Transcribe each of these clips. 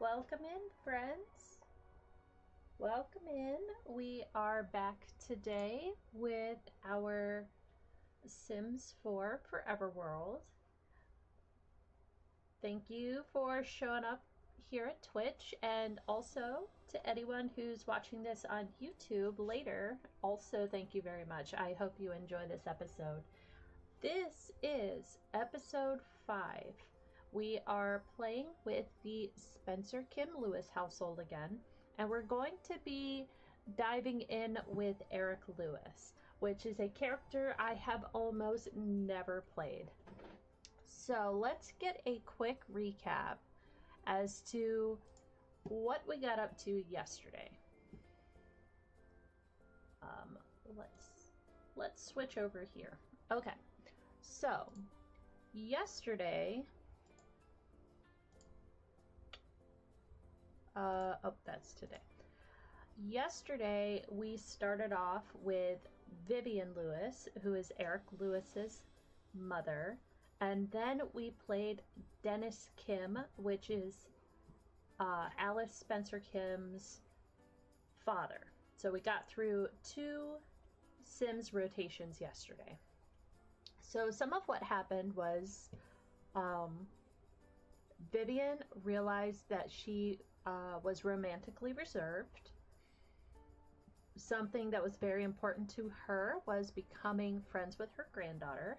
Welcome in, friends. Welcome in. We are back today with our Sims 4 Forever World. Thank you for showing up here at Twitch, and also to anyone who's watching this on YouTube later, also thank you very much. I hope you enjoy this episode. This is episode 5. We are playing with the Spencer Kim Lewis household again, and we're going to be diving in with Eric Lewis, which is a character I have almost never played. So let's get a quick recap as to what we got up to yesterday. Let's switch over here. Okay, so yesterday, oh, that's today. Yesterday, we started off with Vivian Lewis, who is Eric Lewis's mother, and then we played Dennis Kim, which is Alice Spencer Kim's father. So we got through 2 Sims rotations yesterday. So some of what happened was Vivian realized that she was romantically reserved. Something that was very important to her was becoming friends with her granddaughter.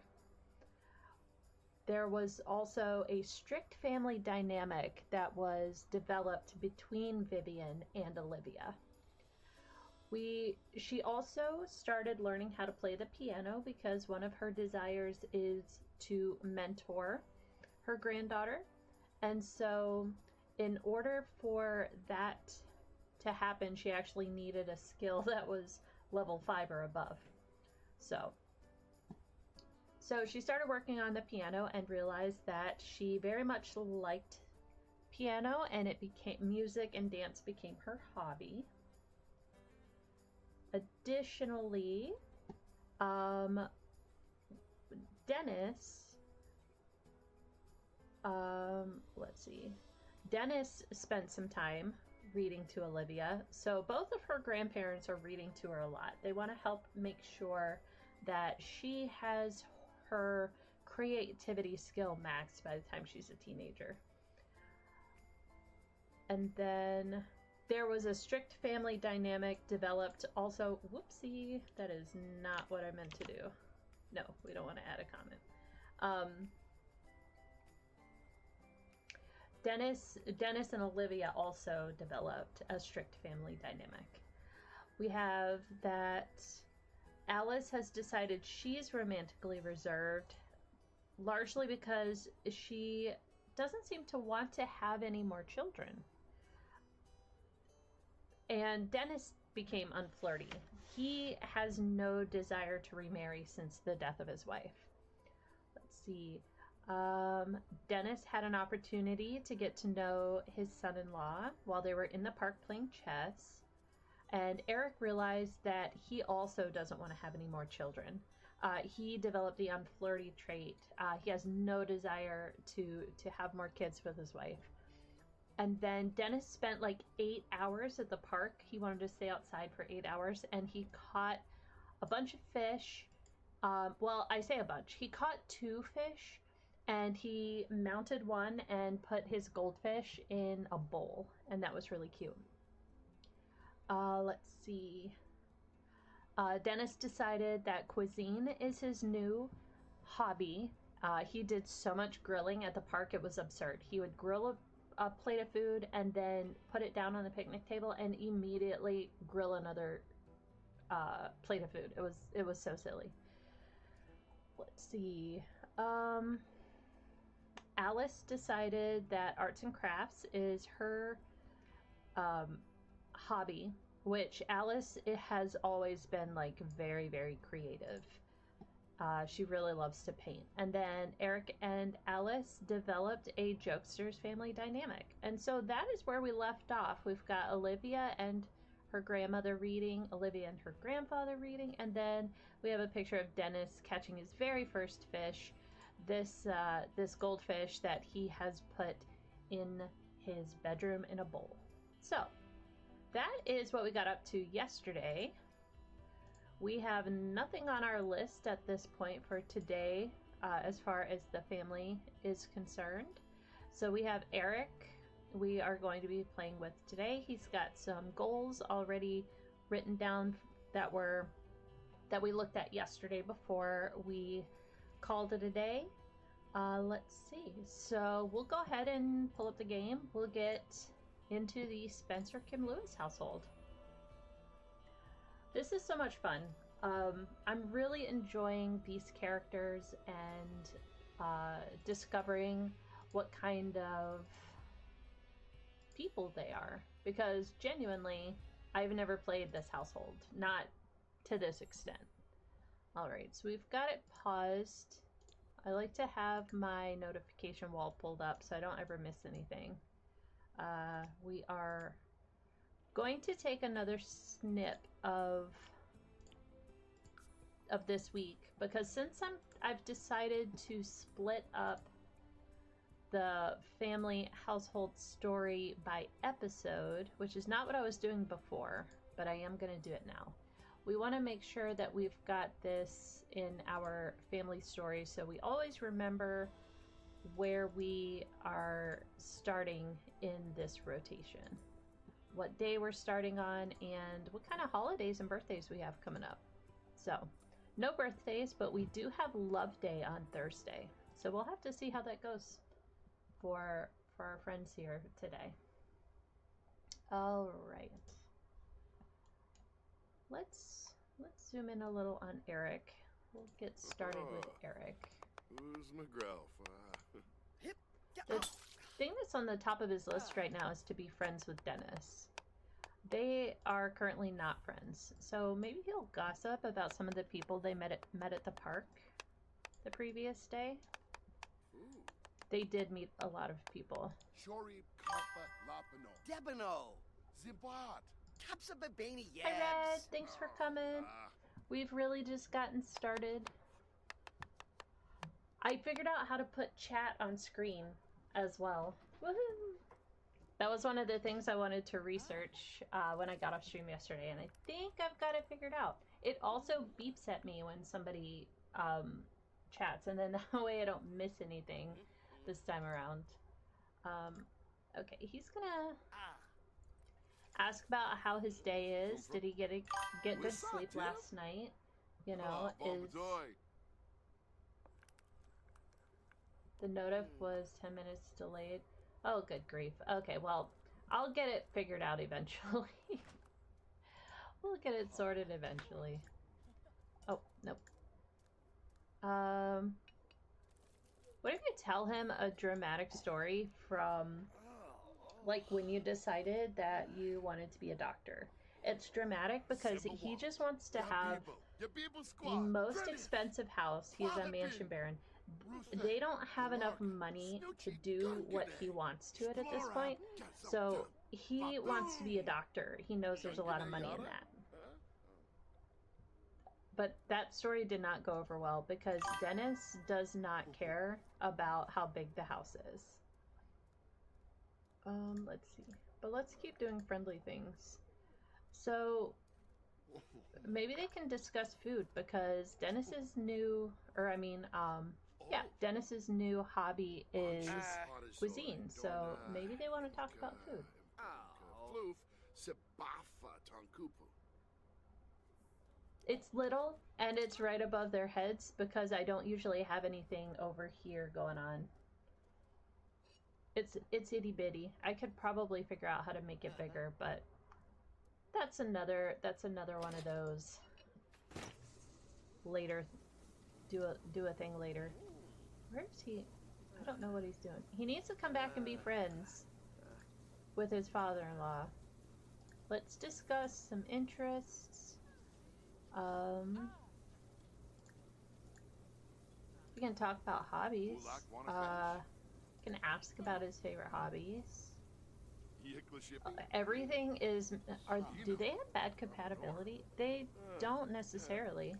There was also a strict family dynamic that was developed between Vivian and Olivia. She also started learning how to play the piano because one of her desires is to mentor her granddaughter. And so in order for that to happen, she actually needed a skill that was level 5 or above. So she started working on the piano and realized that she very much liked piano, and music and dance became her hobby. Additionally, Dennis, Dennis spent some time reading to Olivia. So both of her grandparents are reading to her a lot. They want to help make sure that she has her creativity skill maxed by the time she's a teenager. And then there was a strict family dynamic developed also. Whoopsie, that is not what I meant to do. No, we don't want to add a comment. Dennis and Olivia also developed a strict family dynamic. We have that Alice has decided she's romantically reserved, largely because she doesn't seem to want to have any more children. And Dennis became unflirty. He has no desire to remarry since the death of his wife. Let's see. Dennis had an opportunity to get to know his son-in-law while they were in the park playing chess. And Eric realized that he also doesn't want to have any more children. He developed the unflirty trait. He has no desire to have more kids with his wife. And then Dennis spent like 8 hours at the park. He wanted to stay outside for 8 hours, and he caught a bunch of fish. Well, I say a bunch. He caught 2 fish, and he mounted one and put his goldfish in a bowl, and that was really cute. Let's see. Dennis decided that cuisine is his new hobby. He did so much grilling at the park, it was absurd. He would grill a plate of food and then put it down on the picnic table and immediately grill another plate of food. It was so silly. Let's see. Alice decided that arts and crafts is her hobby, which Alice has always been like very, very creative. She really loves to paint. And then Eric and Alice developed a jokesters family dynamic. And so that is where we left off. We've got Olivia and her grandmother reading, Olivia and her grandfather reading, and then we have a picture of Dennis catching his very first fish, this goldfish that he has put in his bedroom in a bowl. So that is what we got up to yesterday. We have nothing on our list at this point for today as far as the family is concerned. So we have Eric we are going to be playing with today. He's got some goals already written down that we looked at yesterday before we called it a day. Let's see. So we'll go ahead and pull up the game. We'll get into the Spencer Kim Lewis household. This is so much fun. I'm really enjoying these characters and discovering what kind of people they are, because genuinely I've never played this household, not to this extent. Alright, so we've got it paused. I like to have my notification wall pulled up so I don't ever miss anything. We are going to take another snip of this week, because since I've decided to split up the family household story by episode, which is not what I was doing before, but I am going to do it now. We want to make sure that we've got this in our family story so we always remember where we are starting in this rotation, what day we're starting on, and what kind of holidays and birthdays we have coming up. So, no birthdays, but we do have Love Day on Thursday. So we'll have to see how that goes for our friends here today. All right. Let's zoom in a little on Eric. We'll get started with Eric. Who's McGraw? The thing that's on the top of his list right now is to be friends with Dennis. They are currently not friends, so maybe he'll gossip about some of the people they met at the park the previous day. They did meet a lot of people. Hi Red, thanks for coming. We've really just gotten started. I figured out how to put chat on screen as well. Woohoo! That was one of the things I wanted to research when I got off stream yesterday, and I think I've got it figured out. It also beeps at me when somebody chats, and then that way I don't miss anything this time around. Okay, he's gonna ask about how his day is. Did he get good sleep last night? You know, is the notif was 10 minutes delayed. Oh, good grief. Okay, well, I'll get it figured out eventually. We'll get it sorted eventually. Oh, nope. What if you tell him a dramatic story from, like, when you decided that you wanted to be a doctor? It's dramatic because he just wants to have the most expensive house. He's a mansion baron. They don't have enough money to do what he wants to it at this point, so he wants to be a doctor. He knows there's a lot of money in that. But that story did not go over well because Dennis does not care about how big the house is. Let's see. But let's keep doing friendly things. So maybe they can discuss food because Dennis's new, Dennis's new hobby is cuisine. So maybe they want to talk about food. It's little, and it's right above their heads because I don't usually have anything over here going on. It's itty bitty. I could probably figure out how to make it bigger, but that's another one of those later. Do a thing later. Where is he? I don't know what he's doing. He needs to come back and be friends with his father-in-law. Let's discuss some interests. We can talk about hobbies. We can ask about his favorite hobbies. Everything is... do they have bad compatibility? They don't necessarily.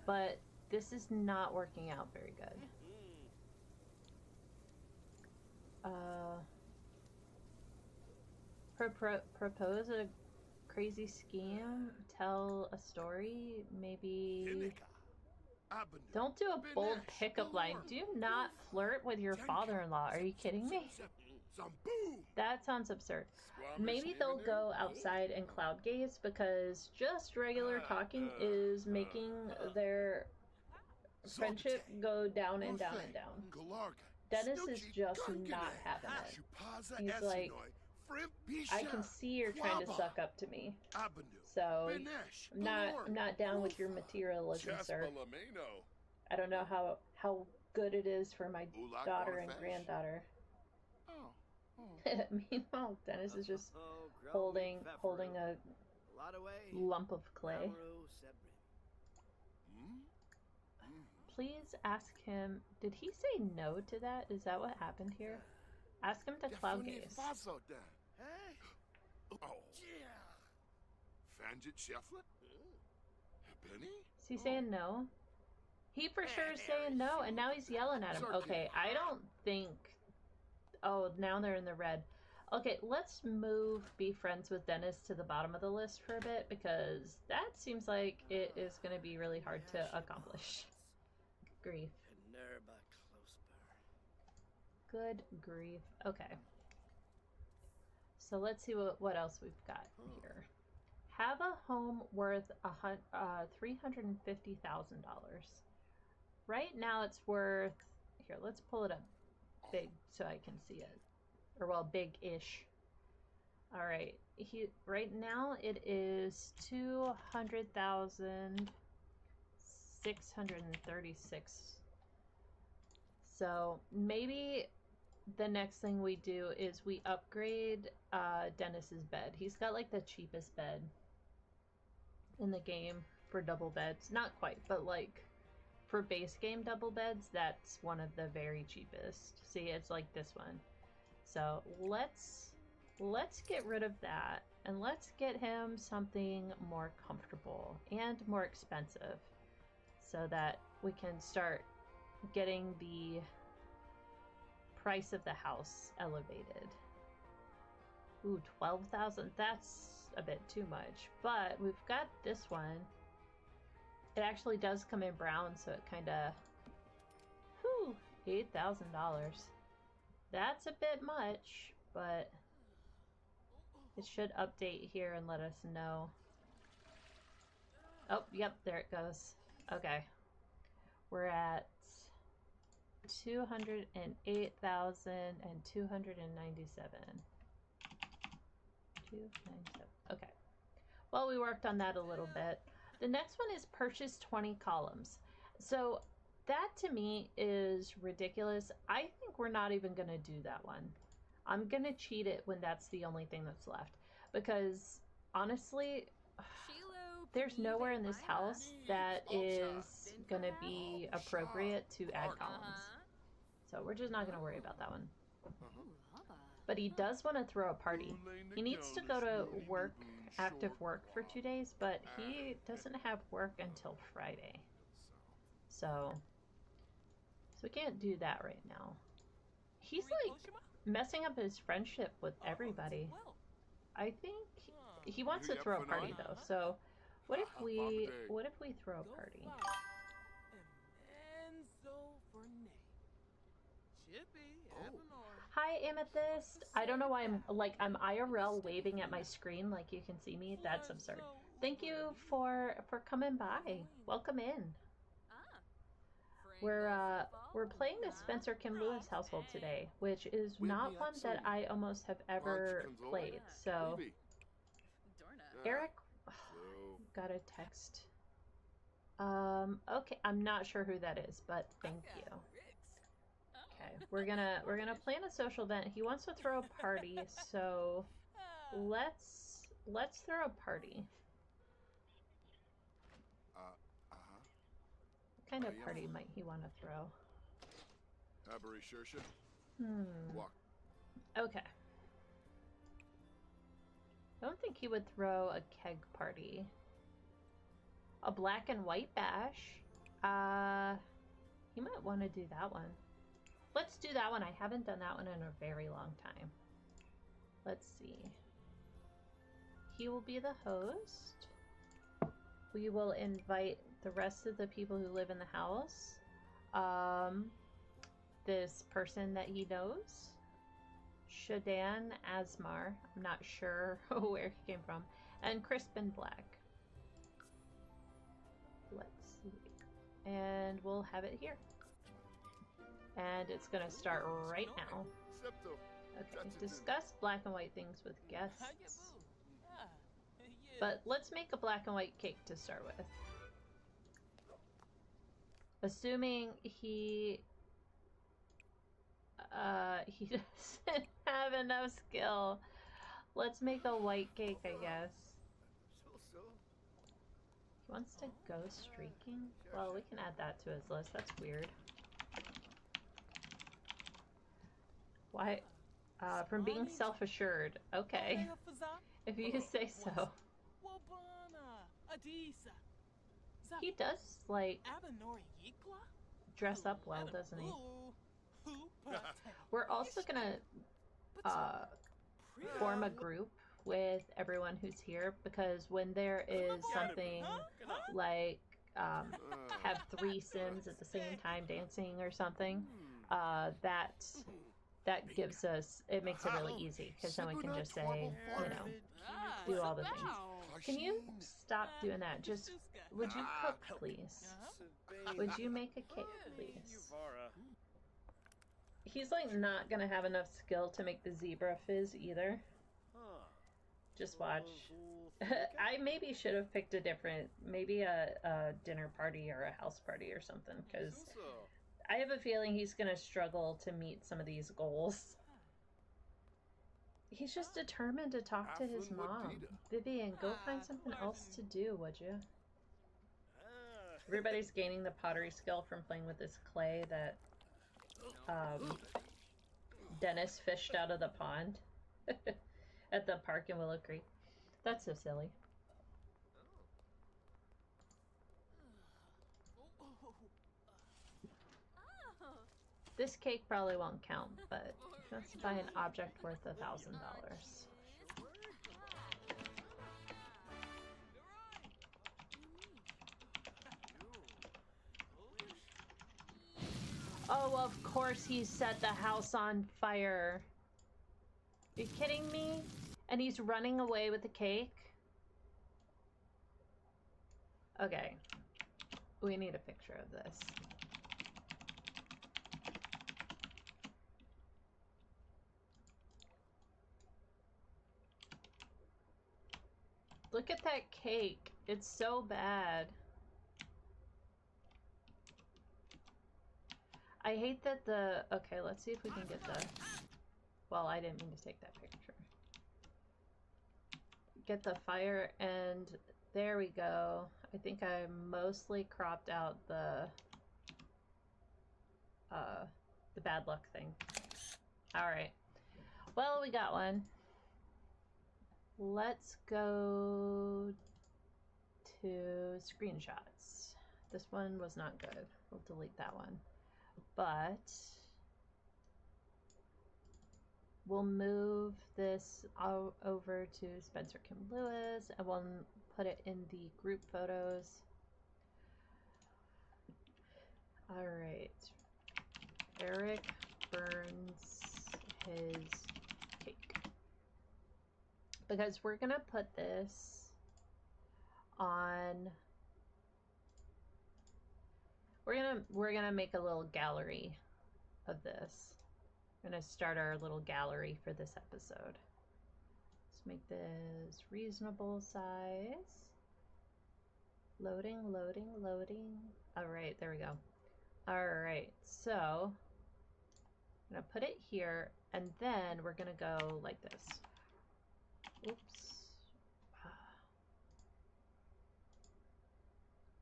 But this is not working out very good. propose a crazy scheme, tell a story, maybe. Don't do a bold pickup line. Do not flirt with your father-in-law. Are you kidding me? That sounds absurd. Maybe they'll go outside and cloud gaze because just regular talking is making their friendship go down and down and down. Dennis is just not having it. He's like, I can see you're trying to suck up to me. So I'm not down with your materialism, sir. I don't know how good it is for my daughter and granddaughter. Meanwhile, Dennis is just holding a lump of clay. Please ask him, did he say no to that? Is that what happened here? Ask him to cloud gaze. Is he saying no? He for sure is saying no, and now he's yelling at him. Okay, I don't think... Oh, now they're in the red. Okay, let's move Be Friends with Dennis to the bottom of the list for a bit, because that seems like it is going to be really hard to accomplish. Grief. Good grief. Okay. So let's see what else we've got here. Have a home worth $350,000. Right now it's worth... Here, let's pull it up big so I can see it. Or, well, big-ish. Alright. Right now it is $200,636. So maybe the next thing we do is we upgrade Dennis's bed. He's got like the cheapest bed in the game for double beds. Not quite, but like for base game double beds, that's one of the very cheapest. See, it's like this one. So let's get rid of that and let's get him something more comfortable and more expensive so that we can start getting the price of the house elevated. Ooh, 12,000. That's a bit too much. But we've got this one. It actually does come in brown, so it kind of... Whew, $8,000. That's a bit much, but it should update here and let us know. Oh, yep, there it goes. Okay. We're at 208,297. 297. Okay. Well, we worked on that a little bit. The next one is purchase 20 columns. So that to me is ridiculous. I think we're not even going to do that one. I'm going to cheat it when that's the only thing that's left. Because honestly, there's nowhere in this house that is going to be appropriate to add columns. So we're just not going to worry about that one. But he does want to throw a party. He needs to go to work, active work for 2 days, but he doesn't have work until Friday. So we can't do that right now. He's like messing up his friendship with everybody. I think he wants to throw a party though. So what if we throw a party? Hi Amethyst. I don't know why I'm IRL waving at my screen like you can see me. That's absurd. Thank you for coming by. Welcome in. We're playing a Spencer Kim Lewis household today, which is not one that I almost have ever played. So Eric got a text. Okay, I'm not sure who that is, but thank you. Okay, we're gonna plan a social event. He wants to throw a party, so let's throw a party. What kind of party might he want to throw? Okay. I don't think he would throw a keg party. A black and white bash. He might want to do that one. Let's do that one. I haven't done that one in a very long time. Let's see. he will be the host. We will invite the rest of the people who live in the house. This person that he knows, Shadan Asmar. I'm not sure where he came from. And Crispin Black. Let's see. And we'll have it here. And it's going to start right now. Okay, discuss black and white things with guests. But let's make a black and white cake to start with. Assuming he doesn't have enough skill. Let's make a white cake, I guess. He wants to go streaking? Well, we can add that to his list. That's weird. Why? From being self-assured. Okay. If you say so. He does, like, dress up well, doesn't he? We're also gonna form a group with everyone who's here, because when there is something like have 3 Sims at the same time dancing or something, that gives us, it makes it really easy, because someone can just say, you know, do all the things. Can you stop doing that? Just, would you cook, please? Would you make a cake, please? He's like not gonna have enough skill to make the zebra fizz either. Just watch. I maybe should have picked a different, maybe a dinner party or a house party or something, because I have a feeling he's gonna struggle to meet some of these goals. He's just determined to talk to his mom. Vivian, go find something else to do, would you? Everybody's gaining the pottery skill from playing with this clay that Dennis fished out of the pond at the park in Willow Creek. That's so silly. This cake probably won't count, but he wants to buy an object worth $1,000. Oh, of course he set the house on fire. Are you kidding me? And he's running away with the cake? Okay. We need a picture of this. Look at that cake. It's so bad. I hate that the... Okay, let's see if we can get the... Well, I didn't mean to take that picture. Get the fire, and there we go. I think I mostly cropped out the bad luck thing. Alright. Well, we got one. Let's go to screenshots. This one was not good. We'll delete that one. But we'll move this over to Spencer Kim Lewis, and we'll put it in the group photos. All right. Eric burns his cake. Because we're gonna put this on... We're gonna make a little gallery of this. We're gonna start our little gallery for this episode. Let's make this reasonable size. Loading, loading, loading. All right, there we go. All right, so I'm gonna put it here, and then we're gonna go like this. Oops.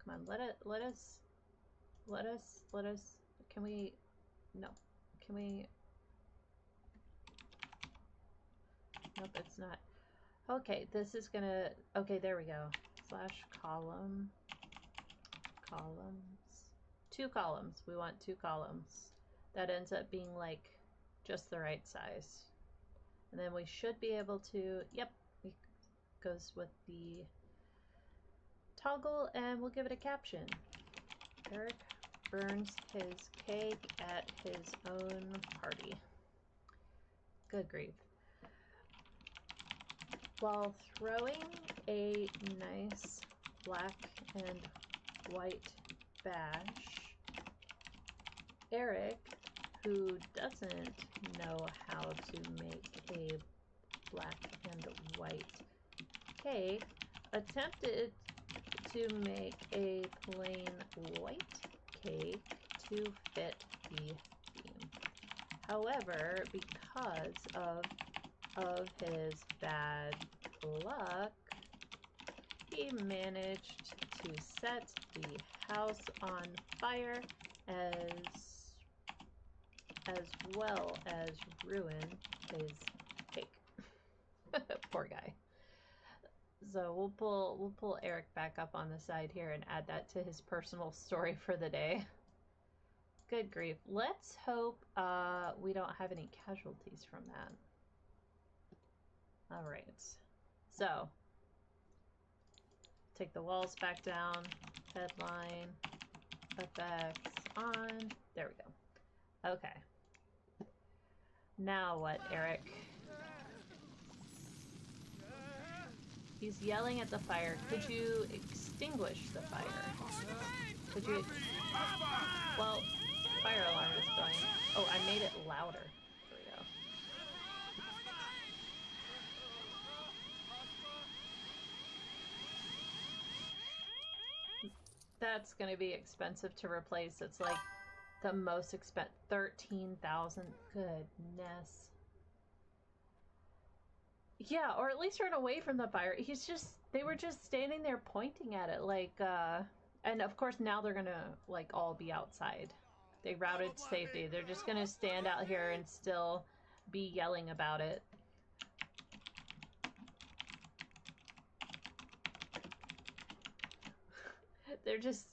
Come on, let us, can we, no, can we, nope, it's not. Okay, this is gonna, okay, there we go. Slash column, columns, 2 columns. We want 2 columns. That ends up being like just the right size. And then we should be able to, yep, goes with the toggle, and we'll give it a caption. Eric burns his cake at his own party. Good grief. While throwing a nice black and white bash, Eric, who doesn't know how to make a black and white cake, attempted to make a plain white cake to fit the theme. However, because of his bad luck, he managed to set the house on fire as well as ruin his cake. Poor guy. So we'll pull Eric back up on the side here and add that to his personal story for the day. Good grief. Let's hope we don't have any casualties from that. All right. So take the walls back down. Headline. Effects on. There we go. Okay. Now what, Eric? He's yelling at the fire. Could you extinguish the fire? Could you... Well, fire alarm is going. Oh, I made it louder. There we go. That's gonna be expensive to replace. It's like the most expensive. 13,000. Goodness. Yeah, or at least run away from the fire. They were just standing there pointing at it like, and of course now they're gonna, like, all be outside. They routed safety. They're just gonna stand out here and still be yelling about it. They're just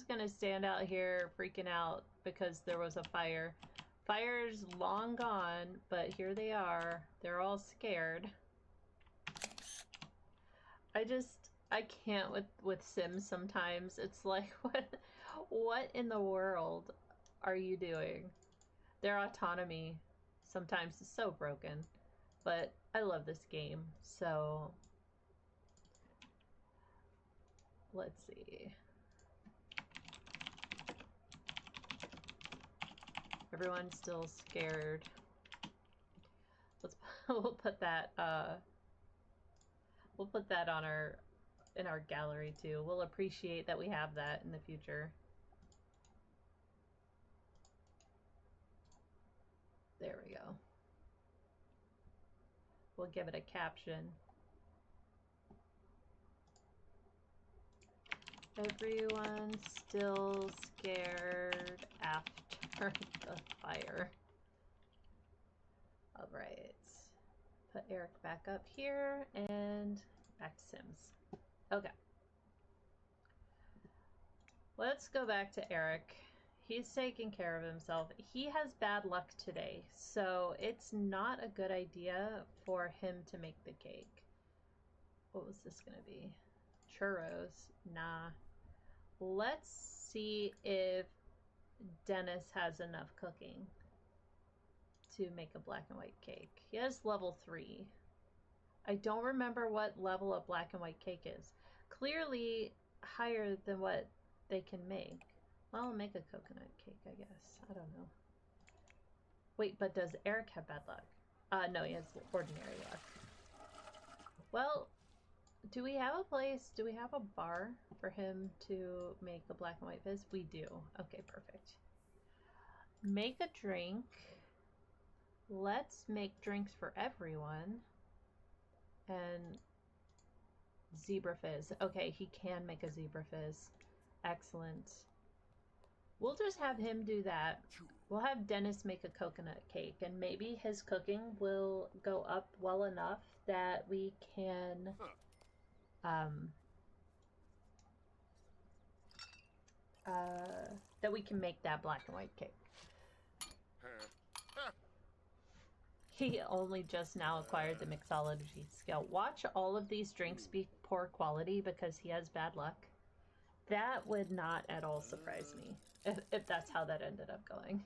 gonna stand out here freaking out because there was a fire. Fire's long gone, but here they are. They're all scared. I can't with Sims sometimes. It's like, what in the world are you doing? Their autonomy sometimes is so broken, but I love this game, so let's see. Everyone's still scared. We'll put that on in our gallery too. We'll appreciate that we have that in the future. There we go. We'll give it a caption. Everyone's still scared after the fire. All right. Put Eric back up here and back to Sims. Okay. Let's go back to Eric. He's taking care of himself. He has bad luck today, so it's not a good idea for him to make the cake. What was this gonna be? Churros? Nah. Let's see if Dennis has enough cooking to make a black and white cake. He has level 3. I don't remember what level a black and white cake is. Clearly higher than what they can make. Well, I'll make a coconut cake, I guess. I don't know. Wait, but does Eric have bad luck? No, he has ordinary luck. Well, do we have a place? Do we have a bar for him to make a black and white fizz? We do. Okay, perfect. Make a drink. Let's make drinks for everyone. And zebra fizz. Okay, he can make a zebra fizz. Excellent. We'll just have him do that. We'll have Dennis make a coconut cake, and maybe his cooking will go up well enough that we can make that black and white cake. He only just now acquired the mixology skill. Watch all of these drinks be poor quality because he has bad luck. That would not at all surprise me if that's how that ended up going.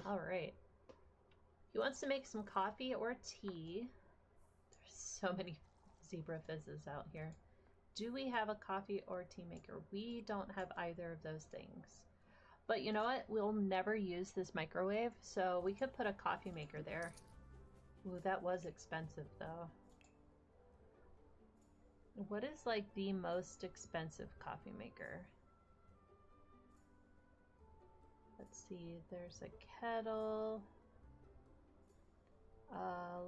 All right. He wants to make some coffee or tea. There's so many zebra fizzes out here. Do we have a coffee or tea maker? We don't have either of those things. But you know what? We'll never use this microwave, so we could put a coffee maker there. Ooh, that was expensive though. What is like the most expensive coffee maker? Let's see, there's a kettle.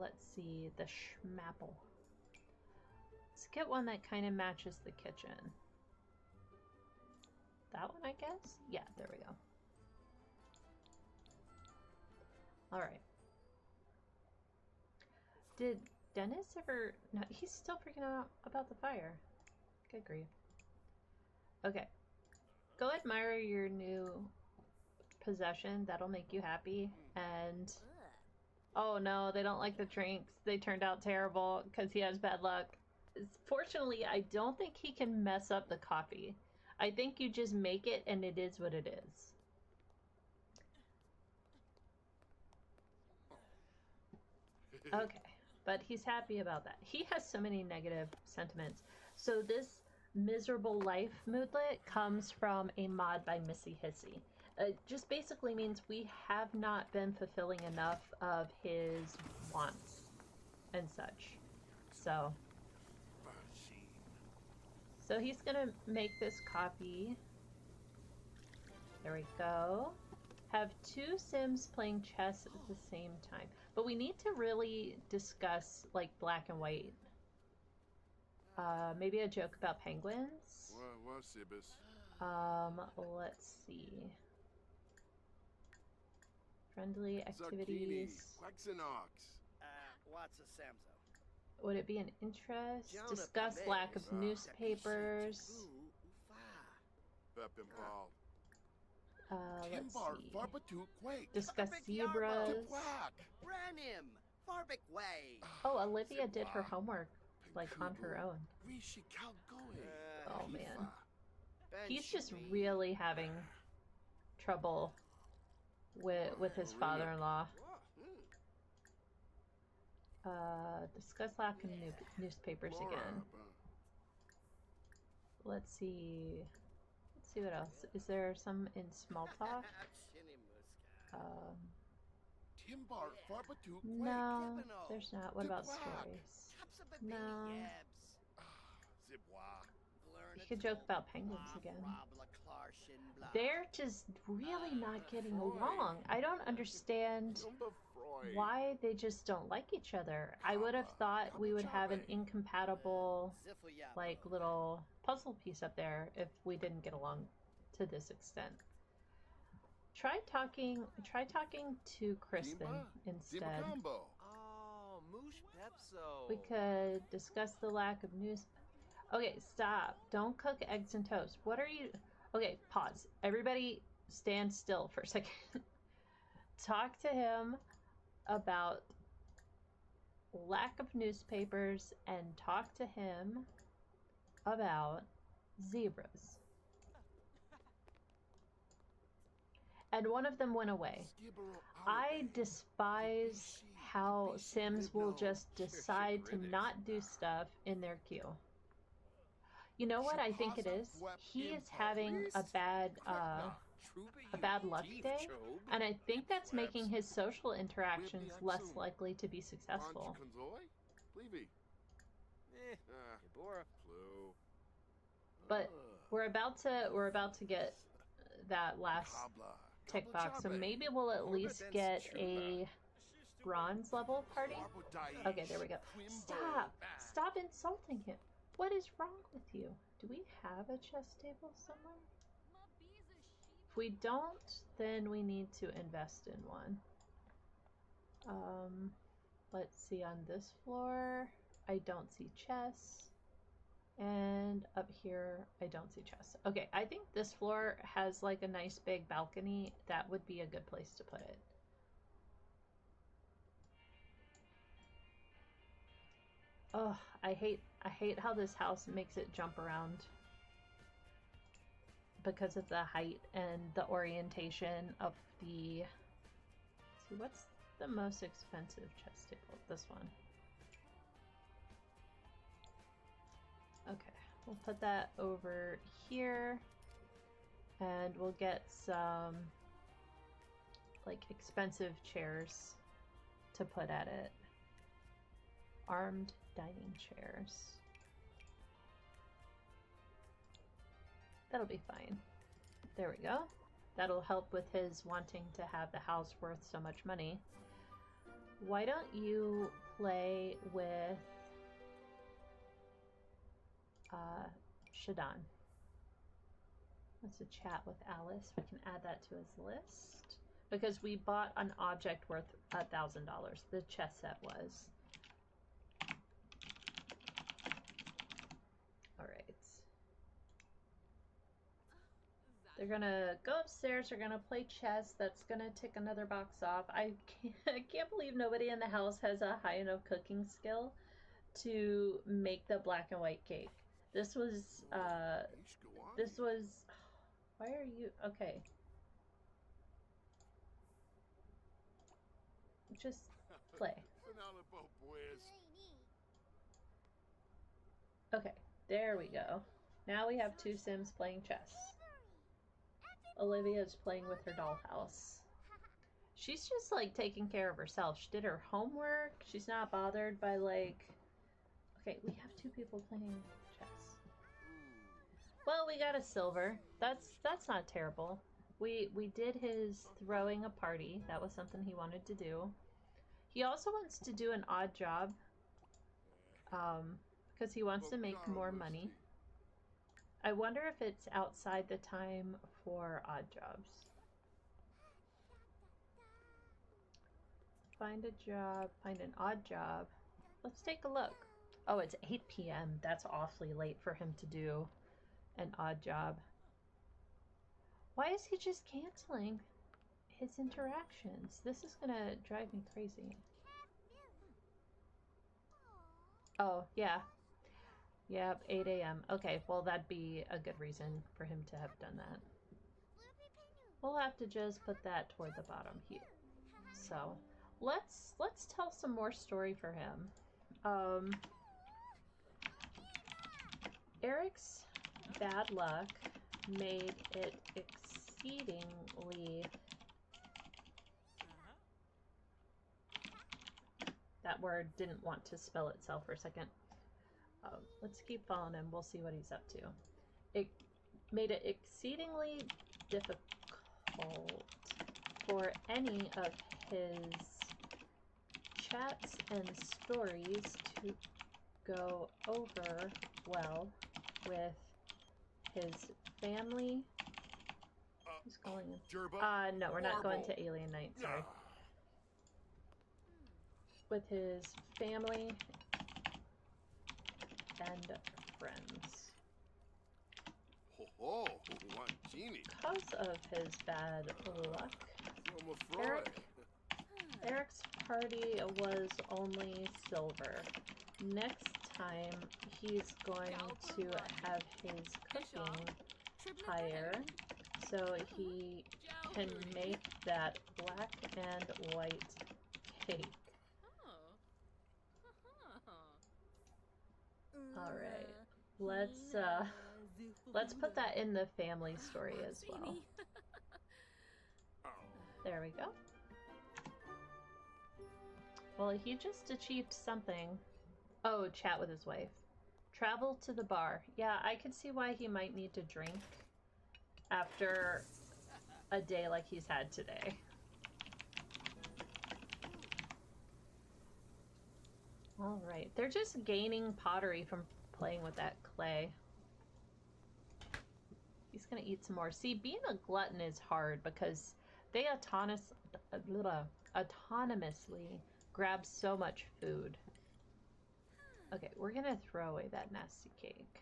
Let's see, the schmapple. Let's get one that kind of matches the kitchen. That one, I guess? Yeah, there we go. All right. Did Dennis ever... No, he's still freaking out about the fire. Good grief. Okay. Go admire your new possession. That'll make you happy. And... oh no, they don't like the drinks. They turned out terrible because he has bad luck. Fortunately, I don't think he can mess up the coffee. I think you just make it and it is what it is. Okay, but he's happy about that. He has so many negative sentiments. So this miserable life moodlet comes from a mod by Missy Hissy. It just basically means we have not been fulfilling enough of his wants and such. So he's gonna make this coffee. There we go. Have two Sims playing chess at the same time. But we need to really discuss like black and white. Maybe a joke about penguins. Let's see. Friendly activities. Would it be an interest? Discuss lack of newspapers. Let's see. Discuss zebras. Oh, Olivia did her homework, like, on her own. Oh, man. He's just really having trouble with his father-in-law. Discuss lack of newspapers again. Let's see. Let's see what else. Is there some in small talk? No, there's not. What about stories? No. You could joke about penguins again. They're just really not getting along. I don't understand why they just don't like each other. I would have thought we would have an incompatible, like, little puzzle piece up there if we didn't get along to this extent. Try talking to Kristen instead. We could discuss the lack of news. Okay, stop. Don't cook eggs and toast. What are you... Okay, pause. Everybody stand still for a second. Talk to him about lack of newspapers and talk to him about zebras. And one of them went away. I despise how Sims will just decide to not do stuff in their queue. You know what I think it is? He is having a bad luck day, and I think that's making his social interactions less likely to be successful. But we're about to get that last tick box, so maybe we'll at least get a bronze level party. Okay, there we go. Stop insulting him. What is wrong with you? Do we have a chess table somewhere? If we don't, then we need to invest in one. Let's see, on this floor, I don't see chess. And up here, I don't see chests. Okay, I think this floor has like a nice big balcony. That would be a good place to put it. Oh, I hate how this house makes it jump around because of the height and the orientation of the... Let's see, what's the most expensive chest table? This one. Okay, we'll put that over here, and we'll get some like expensive chairs to put at it. Armed dining chairs. That'll be fine. There we go. That'll help with his wanting to have the house worth so much money. Why don't you play with Shadon? Let's chat with Alice. We can add that to his list. Because we bought an object worth $1,000. The chess set was. Alright. They're gonna go upstairs, they're gonna play chess. That's gonna tick another box off. I can't believe nobody in the house has a high enough cooking skill to make the black and white cake. This was, why are you, okay. Just play. Okay, there we go. Now we have two Sims playing chess. Olivia's playing with her dollhouse. She's just like taking care of herself. She did her homework. She's not bothered by like... Okay, we have two people playing chess. Well, we got a silver. That's not terrible. We did his throwing a party. That was something he wanted to do. He also wants to do an odd job. Because he wants to make more money. I wonder if it's outside the time for odd jobs. Find a job, find an odd job. Let's take a look. Oh, it's 8 p.m. That's awfully late for him to do an odd job. Why is he just canceling his interactions? This is gonna drive me crazy. Oh, yeah. Yep, 8 a.m. Okay, well that'd be a good reason for him to have done that. We'll have to just put that toward the bottom here. So, let's tell some more story for him. Eric's bad luck made it exceedingly... That word didn't want to spell itself for a second. Let's keep following him. We'll see what he's up to. It made it exceedingly difficult for any of his chats and stories to go over well with his family. Who's calling him? No, we're not going to Alien Night, sorry. With his family and friends. Because of his bad luck, Eric's party was only silver. Next time, he's going to have his cooking higher so he can make that black and white cake. Alright, let's put that in the family story as well. There we go. Well, he just achieved something. Oh, chat with his wife. Travel to the bar. Yeah, I could see why he might need to drink after a day like he's had today. Alright, they're just gaining pottery from playing with that clay. He's gonna eat some more. See, being a glutton is hard because they autonomously grab so much food. Okay, we're gonna throw away that nasty cake.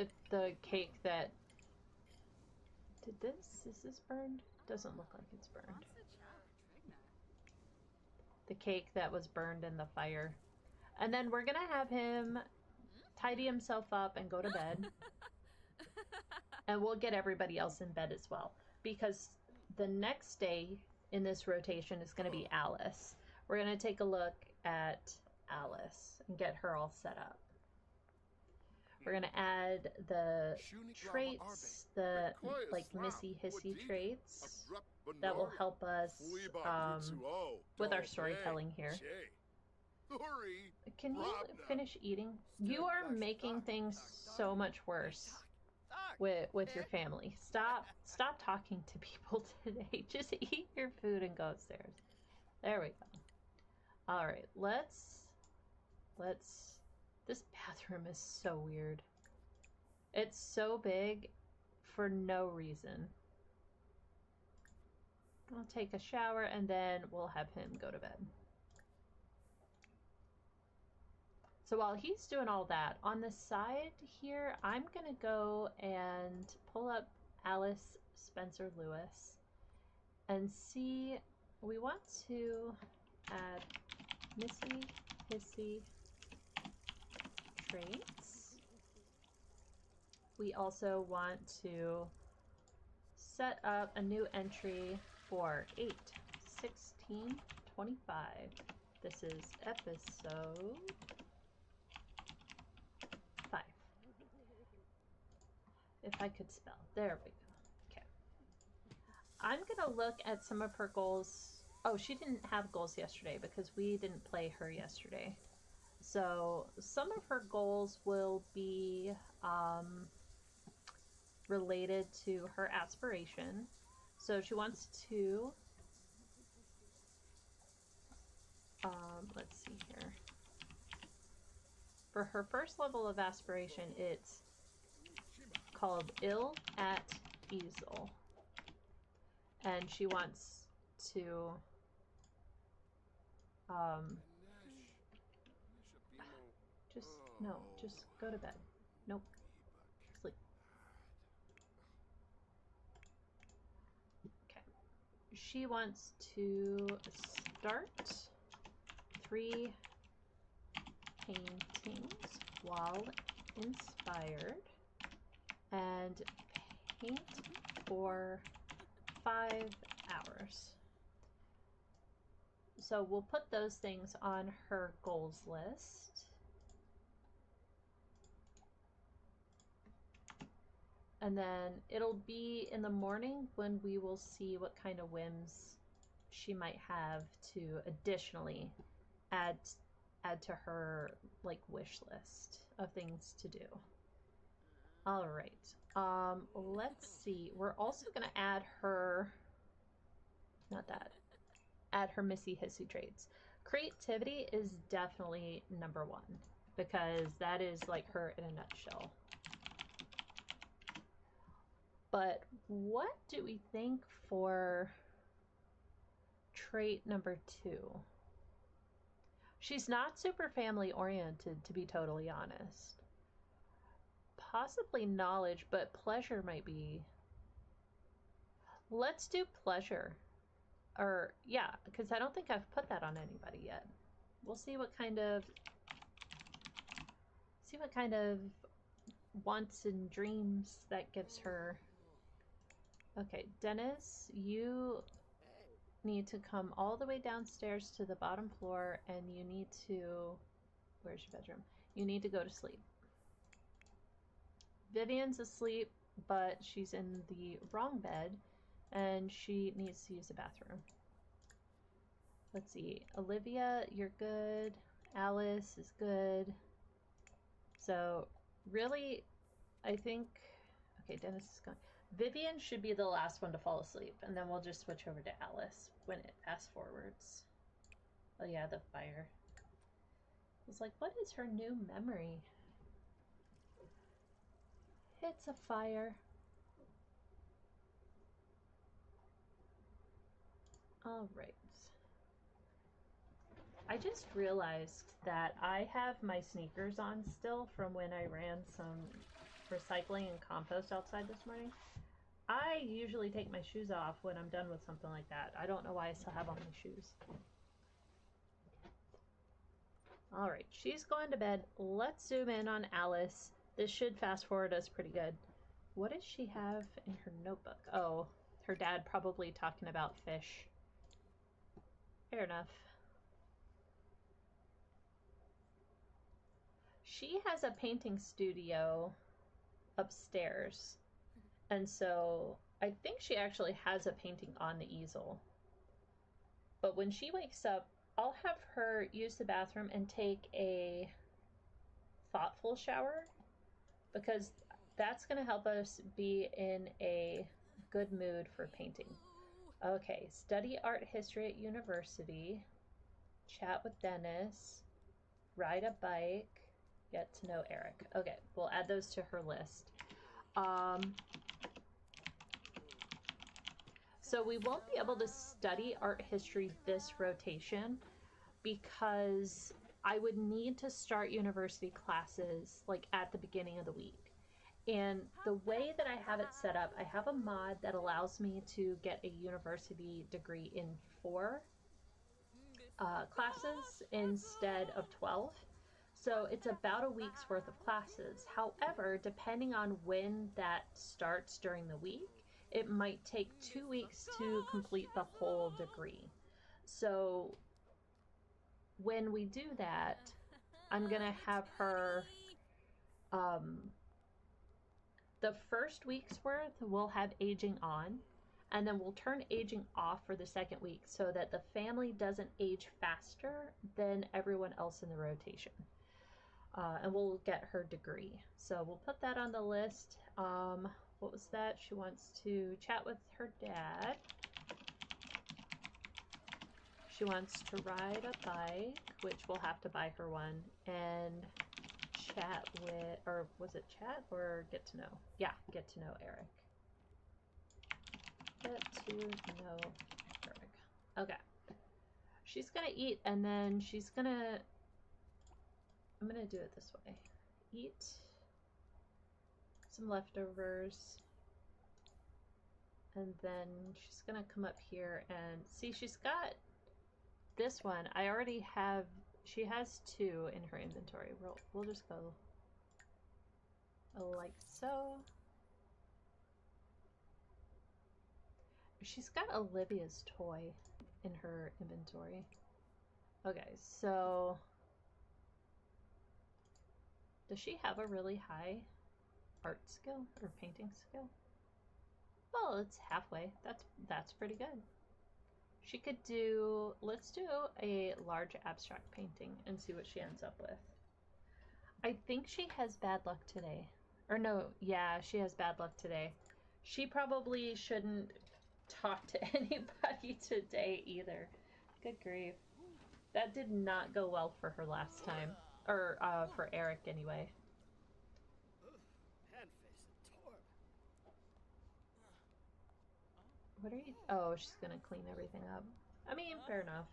if the cake that... Is this burned? Doesn't look like it's burned. The cake that was burned in the fire. And then we're gonna have him tidy himself up and go to bed. And we'll get everybody else in bed as well. Because the next day in this rotation is gonna be Alice. We're gonna take a look at Alice and get her all set up. We're gonna add the traits, the like missy hissy traits that will help us with our storytelling here. Can you finish eating? You are making things so much worse with your family. Stop talking to people today. Just eat your food and go upstairs. There we go. All right, let's. This bathroom is so weird. It's so big for no reason. I'll take a shower and then we'll have him go to bed. So while he's doing all that, on the side here, I'm gonna go and pull up Alice Spencer Lewis and see, we want to add missy hissy traits. We also want to set up a new entry for 8/16/25. This is episode 5. If I could spell. There we go. Okay. I'm gonna look at some of her goals. Oh, she didn't have goals yesterday because we didn't play her yesterday. So some of her goals will be related to her aspiration. So she wants to, let's see here. For her first level of aspiration, it's called Ill at Easel. And she wants to, just go to bed. Nope. Sleep. Okay. She wants to start 3 paintings while inspired and paint for 5 hours. So we'll put those things on her goals list. And then it'll be in the morning when we will see what kind of whims she might have to additionally add to her like wish list of things to do. All right. Let's see. We're also going to add her, add her missy hissy traits. Creativity is definitely number 1 because that is like her in a nutshell. But what do we think for trait number 2? She's not super family oriented, to be totally honest. Possibly knowledge, but pleasure might be. Let's do pleasure. Or, yeah, because I don't think I've put that on anybody yet. We'll see what kind of wants and dreams that gives her. Okay, Dennis, you need to come all the way downstairs to the bottom floor and you need to, where's your bedroom? You need to go to sleep. Vivian's asleep, but she's in the wrong bed and she needs to use the bathroom. Let's see, Olivia, you're good. Alice is good. So really, I think, okay, Dennis is gone. Vivian should be the last one to fall asleep, and then we'll just switch over to Alice when it fast forwards. Oh yeah, the fire. I was like, what is her new memory? It's a fire. All right. I just realized that I have my sneakers on still from when I ran some recycling and compost outside this morning. I usually take my shoes off when I'm done with something like that. I don't know why I still have on my shoes. Alright, she's going to bed. Let's zoom in on Alice. This should fast forward us pretty good. What does she have in her notebook? Oh, her dad probably talking about fish. Fair enough. She has a painting studio upstairs. And so I think she actually has a painting on the easel. But when she wakes up, I'll have her use the bathroom and take a thoughtful shower, because that's going to help us be in a good mood for painting. Okay, study art history at university, chat with Dennis, ride a bike, get to know Eric. Okay, we'll add those to her list. So we won't be able to study art history this rotation because I would need to start university classes like at the beginning of the week. And the way that I have it set up, I have a mod that allows me to get a university degree in 4 classes instead of 12. So it's about a week's worth of classes. However, depending on when that starts during the week, it might take 2 weeks to complete the whole degree. So when we do that, I'm gonna have her, the first week's worth we'll have aging on, and then we'll turn aging off for the second week so that the family doesn't age faster than everyone else in the rotation. And we'll get her degree. So we'll put that on the list. What was that? She wants to chat with her dad. She wants to ride a bike, which we'll have to buy her one, and chat with, or was it chat or get to know? Yeah, get to know Eric. Get to know Eric. Okay. She's gonna eat, and then she's gonna, I'm gonna do it this way. Eat some leftovers, and then she's gonna come up here and see, she's got this one. I already have, she has 2 in her inventory. We'll just go like so. She's got Olivia's toy in her inventory. Okay, so does she have a really high art skill or painting skill? Well, it's halfway. That's pretty good. She could do, let's do a large abstract painting and see what she ends up with. I think she has bad luck today. Or no, yeah, she has bad luck today. She probably shouldn't talk to anybody today either. Good grief. That did not go well for her last time. Or, for Eric anyway. What are you, oh, she's gonna clean everything up. I mean, fair enough.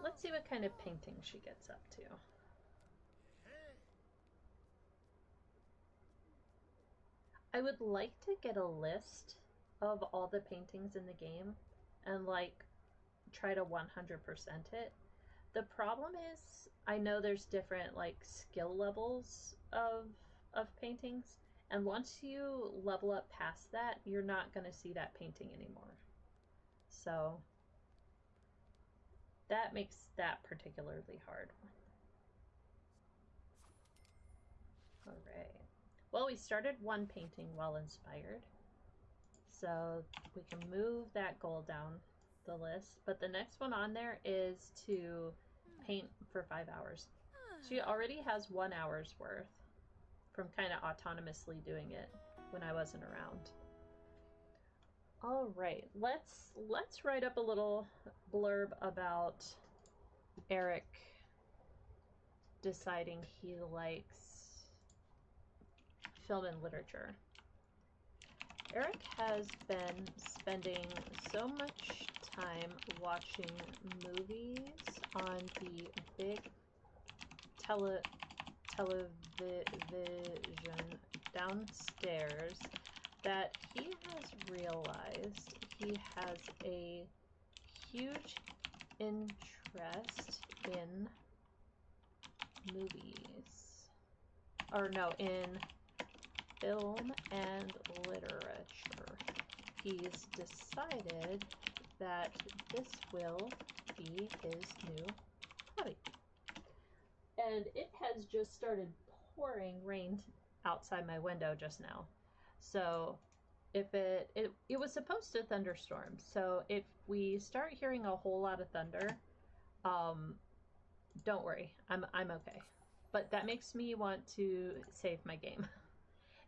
Let's see what kind of painting she gets up to. I would like to get a list of all the paintings in the game and like try to 100% it. The problem is, I know there's different like skill levels of paintings, and once you level up past that, you're not going to see that painting anymore. So that makes that particularly hard. All right. Well, we started one painting well inspired, so we can move that goal down the list. But the next one on there is to paint for 5 hours. She already has 1 hour's worth from kind of autonomously doing it when I wasn't around. All right, let's write up a little blurb about Eric deciding he likes film and literature. Eric has been spending so much time watching movies on the big television downstairs that he has realized he has a huge interest in movies. Or no, in film and literature. He's decided that this will be his new hobby. And it has just started pouring rain outside my window just now. So if it was supposed to thunderstorm. So if we start hearing a whole lot of thunder, don't worry. I'm okay. But that makes me want to save my game.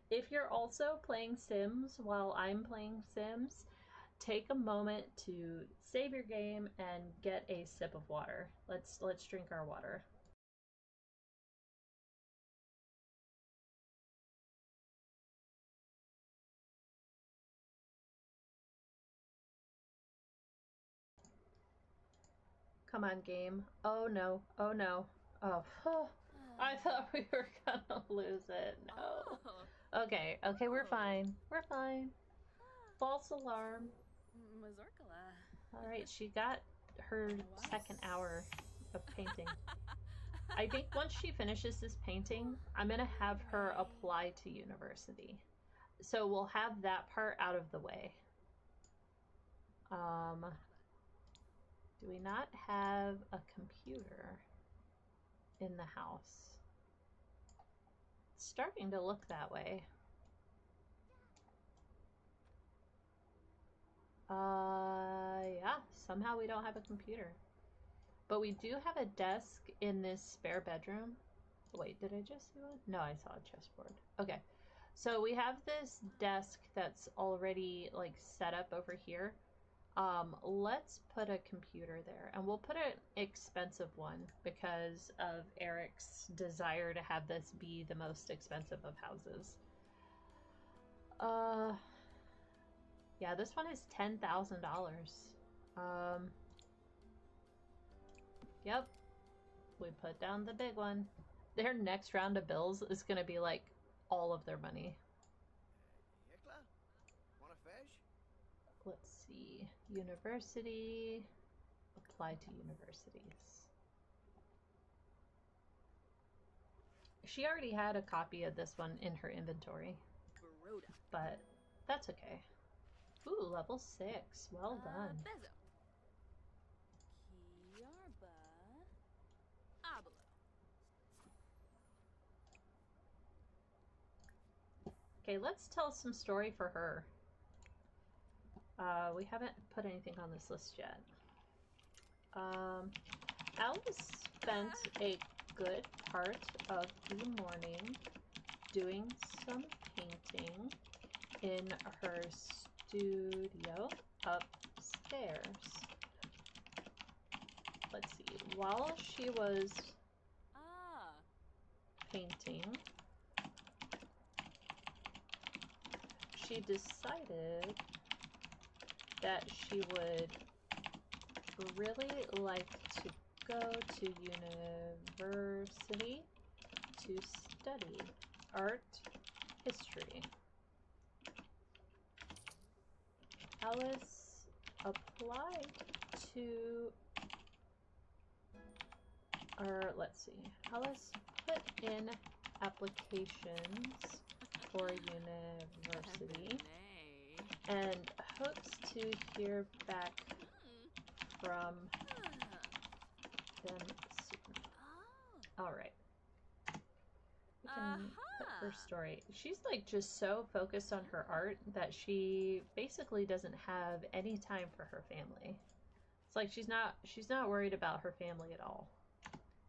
If you're also playing Sims while I'm playing Sims, take a moment to save your game and get a sip of water. Let's drink our water. Come on, game. Oh no. Oh no. Oh, I thought we were gonna lose it. No. Okay, we're fine. We're fine. False alarm. Alright, she got her second hour of painting. I think once she finishes this painting, I'm gonna have her apply to university. So we'll have that part out of the way. Do we not have a computer in the house? It's starting to look that way. Yeah, somehow we don't have a computer. But we do have a desk in this spare bedroom. Wait, did I just see one? No, I saw a chessboard. Okay, so we have this desk that's already like set up over here. Let's put a computer there, and we'll put an expensive one because of Eric's desire to have this be the most expensive of houses. Yeah, this one is $10,000. Yep, we put down the big one. Their next round of bills is gonna be like all of their money. Let's see. University. Apply to universities. She already had a copy of this one in her inventory. But that's okay. Ooh, level 6. Well done. Okay, let's tell some story for her. We haven't put anything on this list yet. Alice spent a good part of the morning doing some painting in her studio upstairs. Let's see. While she was painting, she decided that she would really like to go to university to study art history. Alice applied to, or let's see, Alice put in applications for university and hopes to hear back from them soon. Alright. We can put her story. She's like just so focused on her art that she basically doesn't have any time for her family. It's like she's not worried about her family at all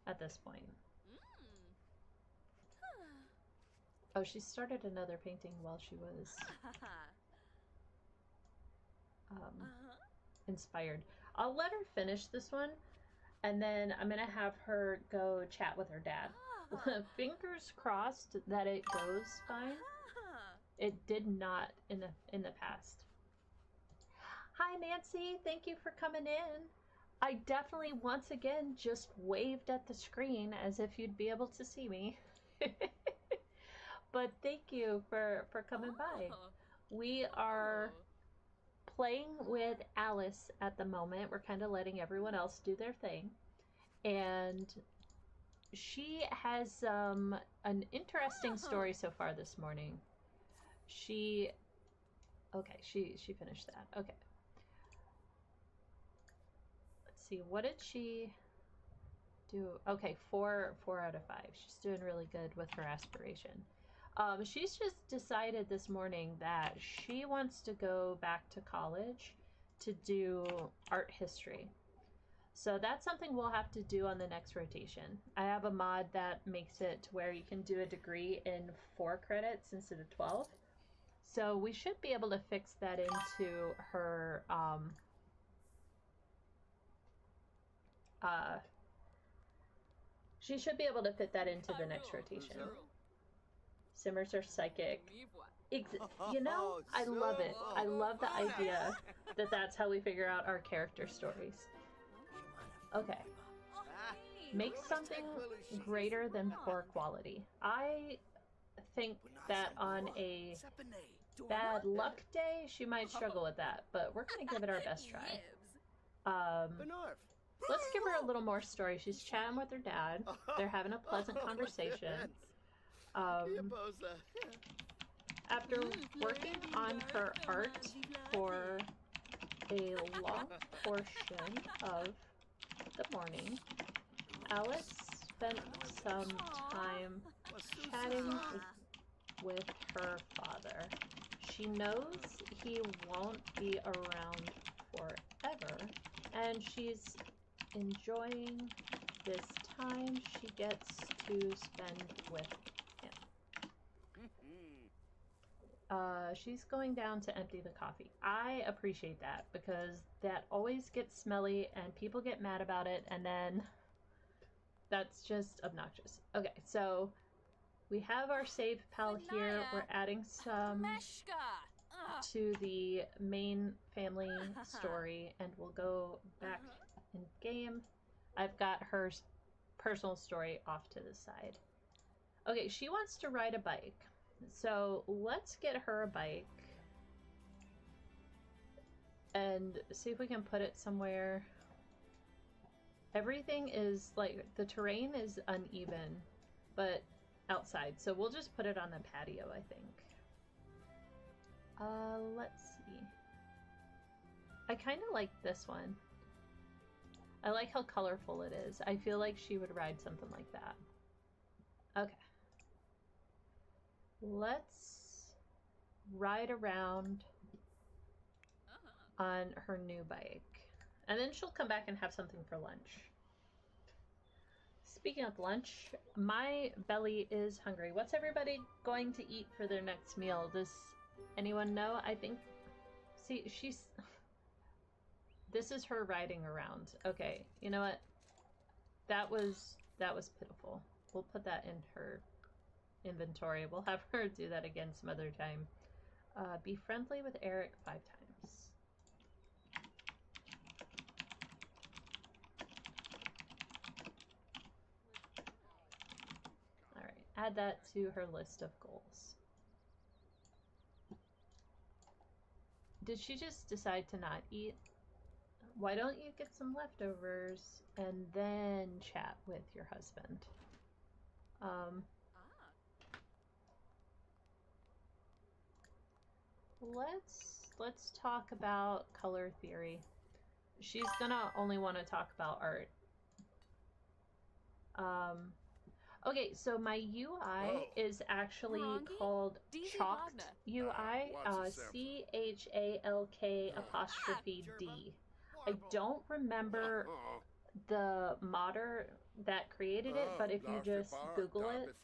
at this point. Oh, she started another painting while she was inspired. I'll let her finish this one, and then I'm gonna have her go chat with her dad. Fingers crossed that it goes fine. It did not in the past. Hi, Nancy. Thank you for coming in. I definitely once again just waved at the screen as if you'd be able to see me. But thank you for coming by. We are playing with Alice at the moment. We're kind of letting everyone else do their thing. And she has an interesting story so far this morning. She finished that. Okay. Let's see, what did she do? Okay, 4 out of 5. She's doing really good with her aspiration. She's just decided this morning that she wants to go back to college to do art history. So that's something we'll have to do on the next rotation. I have a mod that makes it to where you can do a degree in 4 credits instead of 12. So we should be able to fix that into her she should be able to fit that into the next rotation. Simmers are psychic. You know, I love it. I love the idea that that's how we figure out our character stories. Okay. Make something greater than poor quality. I think that on a bad luck day, she might struggle with that, but we're going to give it our best try. Let's give her a little more story. She's chatting with her dad. They're having a pleasant conversation. After working on her art for a long portion of the morning, Alice spent some time chatting with her father. She knows he won't be around forever, and she's enjoying this time she gets to spend with him. She's going down to empty the coffee. I appreciate that because that always gets smelly and people get mad about it, and then that's just obnoxious. Okay, so we have our save pal here. We're adding some to the main family story, and we'll go back in game. I've got her personal story off to the side. Okay, she wants to ride a bike. So let's get her a bike and see if we can put it somewhere. Everything is like, the terrain is uneven, but outside. So we'll just put it on the patio, I think. Let's see. I kind of like this one. I like how colorful it is. I feel like she would ride something like that. Okay. Let's ride around on her new bike. And then she'll come back and have something for lunch. Speaking of lunch, my belly is hungry. What's everybody going to eat for their next meal? Does anyone know? I think... See, she's... This is her riding around. Okay, you know what? That was pitiful. We'll put that in her inventory. We'll have her do that again some other time. Be friendly with Eric 5 times. Alright, add that to her list of goals. Did she just decide to not eat? Why don't you get some leftovers and then chat with your husband? Let's talk about color theory. She's gonna only want to talk about art. Okay, so my UI is actually called Chalked UI, CHALK''D. I don't remember the modder that created it, but if you just Google it,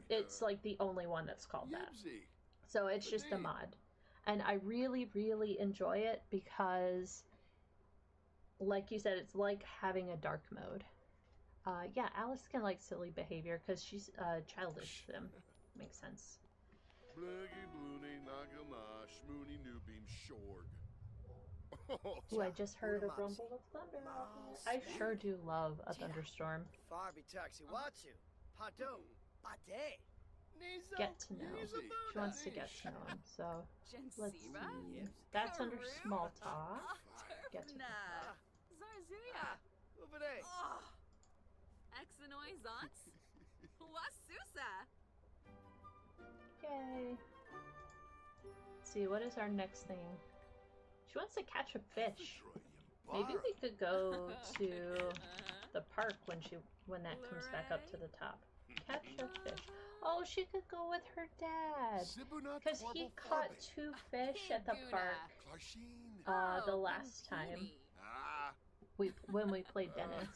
it's like the only one that's called that. So it's just a mod. And I really, really enjoy it because, like you said, it's like having a dark mode. Yeah, Alice can like silly behavior because she's childish. Makes sense. Schmoony Newbeam Shorg. Ooh, I just heard a rumble of thunder out there. I sure do love a thunderstorm. Farby Taxi Watsu. Pado. Bade. Get to know. She wants to get to know him, so let's see. That's under small talk. Get to know. Zarzuya. Over there. Exanoi Zons. Wasusa. Yay. Let's see, what is our next thing? She wants to catch a fish. Maybe we could go to the park when that comes back up to the top. Catch a fish. Oh, she could go with her dad. Because he caught 2 fish at the park the last time when we played Dennis.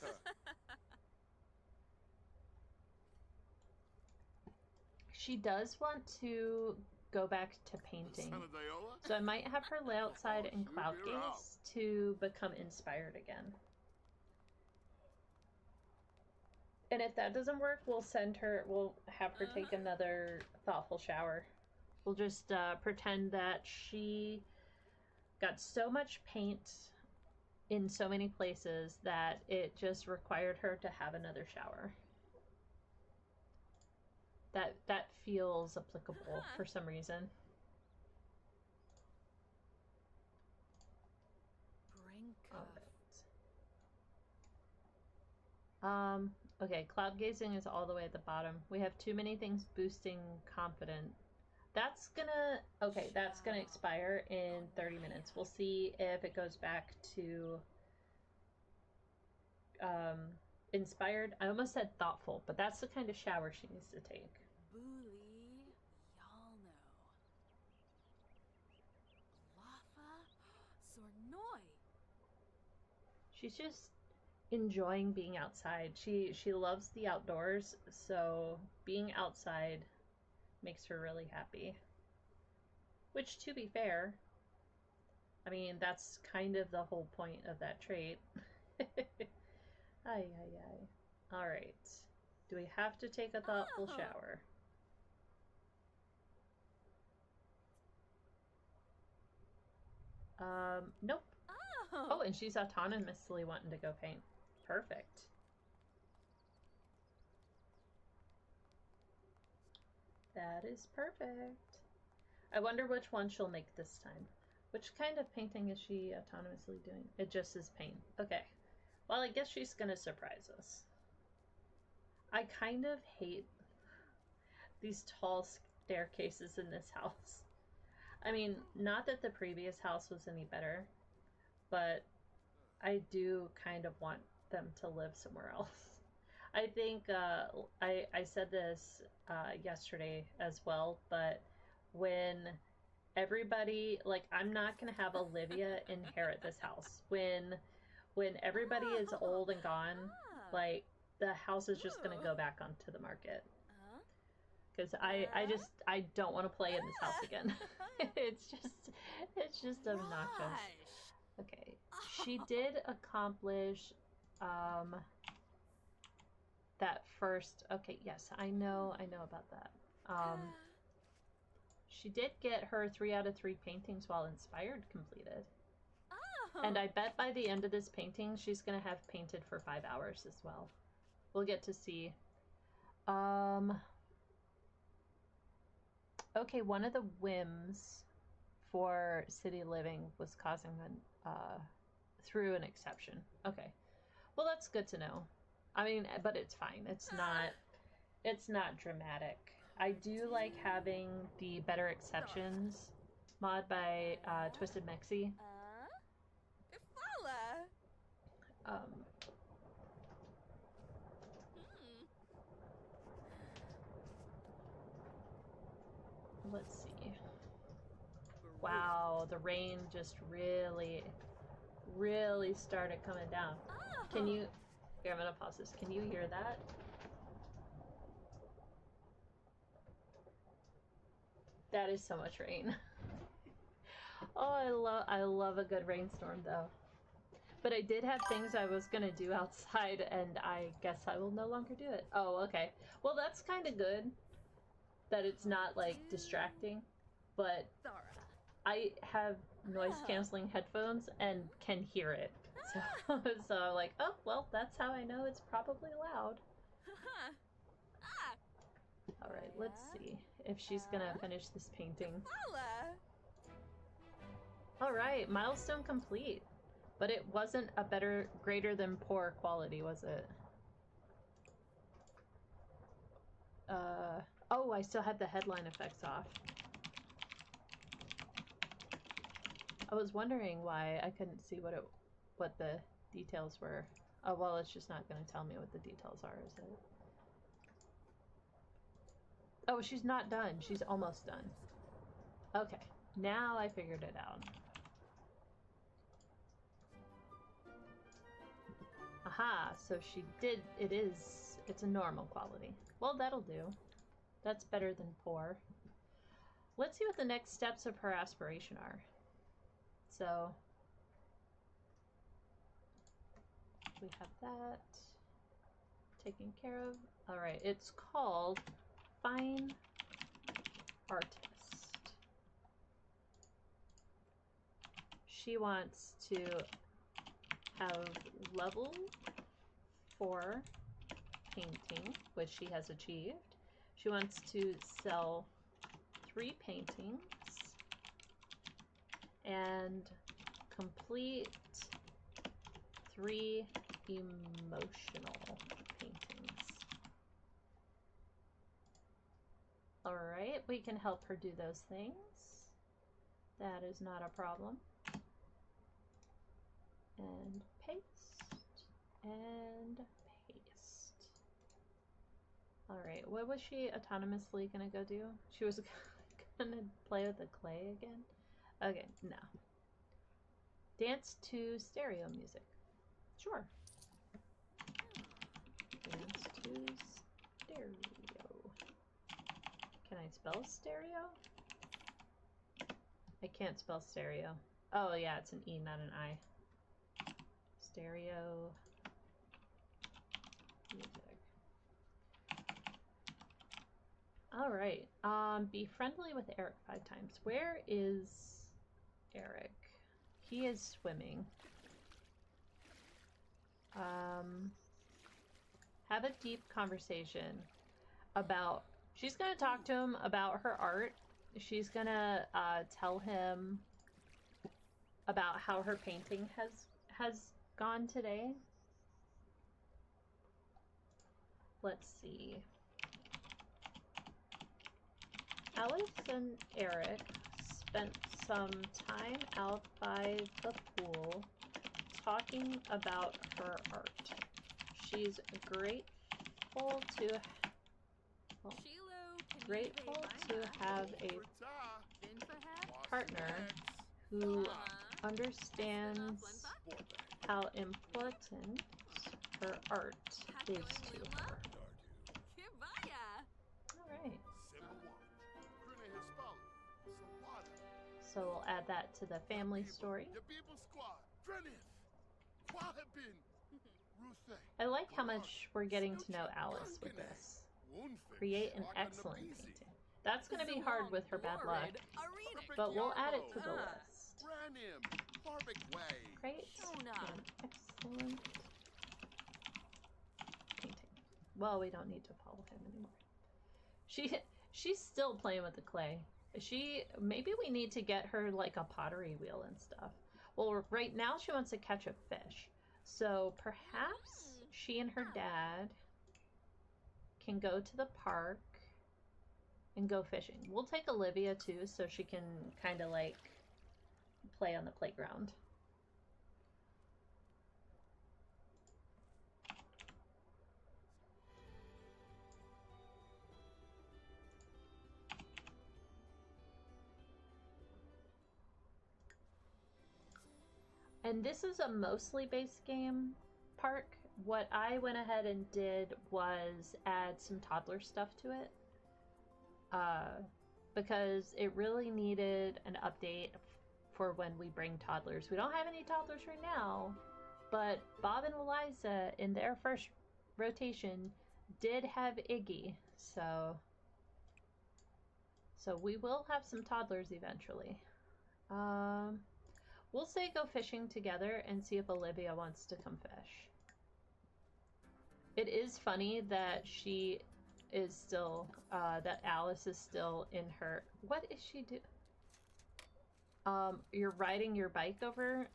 She does want to go back to painting. So I might have her lay outside in cloud gaze to become inspired again. And if that doesn't work, we'll have her take another thoughtful shower. We'll just pretend that she got so much paint in so many places that it just required her to have another shower. That feels applicable for some reason. Alright. Okay, cloud gazing is all the way at the bottom. We have too many things boosting confident. That's gonna expire in 30 minutes. We'll see if it goes back to inspired. I almost said thoughtful, but that's the kind of shower she needs to take. Buli Yalno. Lafa Sornoi. She's just enjoying being outside. She loves the outdoors, so being outside makes her really happy. Which, to be fair, I mean, that's kind of the whole point of that trait. Ay. Alright. Do we have to take a thoughtful shower? Nope. Oh, and she's autonomously wanting to go paint. Perfect. That is perfect. I wonder which one she'll make this time. Which kind of painting is she autonomously doing? It just is paint. Okay. Well, I guess she's gonna surprise us. I kind of hate these tall staircases in this house. I mean, not that the previous house was any better, but I do kind of want them to live somewhere else. I think I said this yesterday as well, but when everybody, like, I'm not gonna have Olivia inherit this house. When everybody is old and gone, like, the house is just gonna go back onto the market. Because I don't want to play in this house again. it's just obnoxious. Okay, she did accomplish that first. Okay, yes, I know about that. She did get her 3 out of 3 paintings while inspired completed. And I bet by the end of this painting, she's gonna have painted for 5 hours as well. We'll get to see. Okay, one of the whims for city living was causing through an exception. Okay, well, that's good to know. I mean, but it's fine. It's not dramatic. I do like having the better exceptions mod by Twisted Mexi. Let's see. Wow, the rain just really started coming down. Can you... Here, I'm gonna pause this. Can you hear that? That is so much rain. Oh, I love a good rainstorm, though. But I did have things I was gonna do outside, and I guess I will no longer do it. Oh, okay. Well, that's kind of good. That it's not, like, distracting. But I have noise canceling headphones and can hear it. So, so I'm like, oh, well, that's how I know it's probably loud. All right, let's see if she's gonna finish this painting. All right, milestone complete. But it wasn't a better, greater than poor quality, was it? Oh, I still had the headline effects off. I was wondering why I couldn't see what the details were. Oh, well, it's just not going to tell me what the details are, is it? Oh, she's not done. She's almost done. Okay, now I figured it out. Aha, so she did, it's a normal quality. Well, that'll do. That's better than poor. Let's see what the next steps of her aspiration are. So, we have that taken care of. All right, it's called Fine Artist. She wants to have level 4 painting, which she has achieved. She wants to sell 3 paintings and complete 3 emotional paintings. All right, we can help her do those things. That is not a problem. And paste, and paste. All right, what was she autonomously gonna go do? She was gonna play with the clay again? Okay, no. Dance to stereo music. Sure. Dance to stereo. Can I spell stereo? I can't spell stereo. Oh yeah, it's an E, not an I. Stereo music. All right. Be friendly with Eric 5 times. Where is Eric? He is swimming. Have a deep conversation about. She's gonna talk to him about her art. She's gonna tell him about how her painting has gone today. Let's see. Alice and Eric spent some time out by the pool talking about her art. She's grateful to have a partner who understands how important her art is to her. Alright. So we'll add that to the family story. I like how much we're getting to know Alice with this. Create an excellent painting. That's going to be hard with her bad luck, but we'll add it to the list. Create an excellent painting. Well, we don't need to follow him anymore. She's still playing with the clay. Maybe we need to get her like a pottery wheel and stuff. Well, right now she wants to catch a fish. So perhaps she and her dad can go to the park and go fishing. We'll take Olivia too, so she can kind of like play on the playground. And this is a mostly base game park. What I went ahead and did was add some toddler stuff to it. Because it really needed an update for when we bring toddlers. We don't have any toddlers right now, but Bob and Eliza in their first rotation did have Iggy, so we will have some toddlers eventually. We'll say go fishing together and see if Olivia wants to come fish. It is funny that she is still, that Alice is still in her... What is she doing? You're riding your bike over?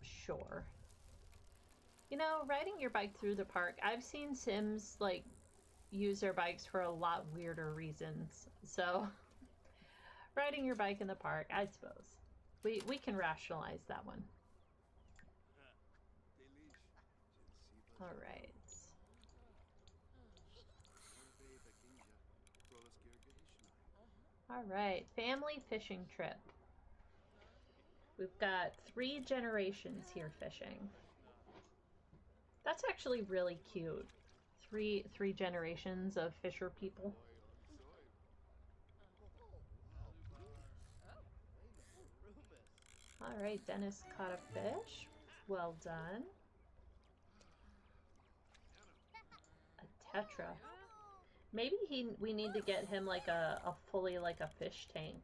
Sure. You know, riding your bike through the park, I've seen Sims, like, use their bikes for a lot weirder reasons. So, riding your bike in the park, I suppose. We can rationalize that one. Alright. Alright, family fishing trip. We've got 3 generations here fishing. That's actually really cute. Three generations of fisher people. Alright, Dennis caught a fish. Well done. A tetra. Maybe we need to get him like a fully like a fish tank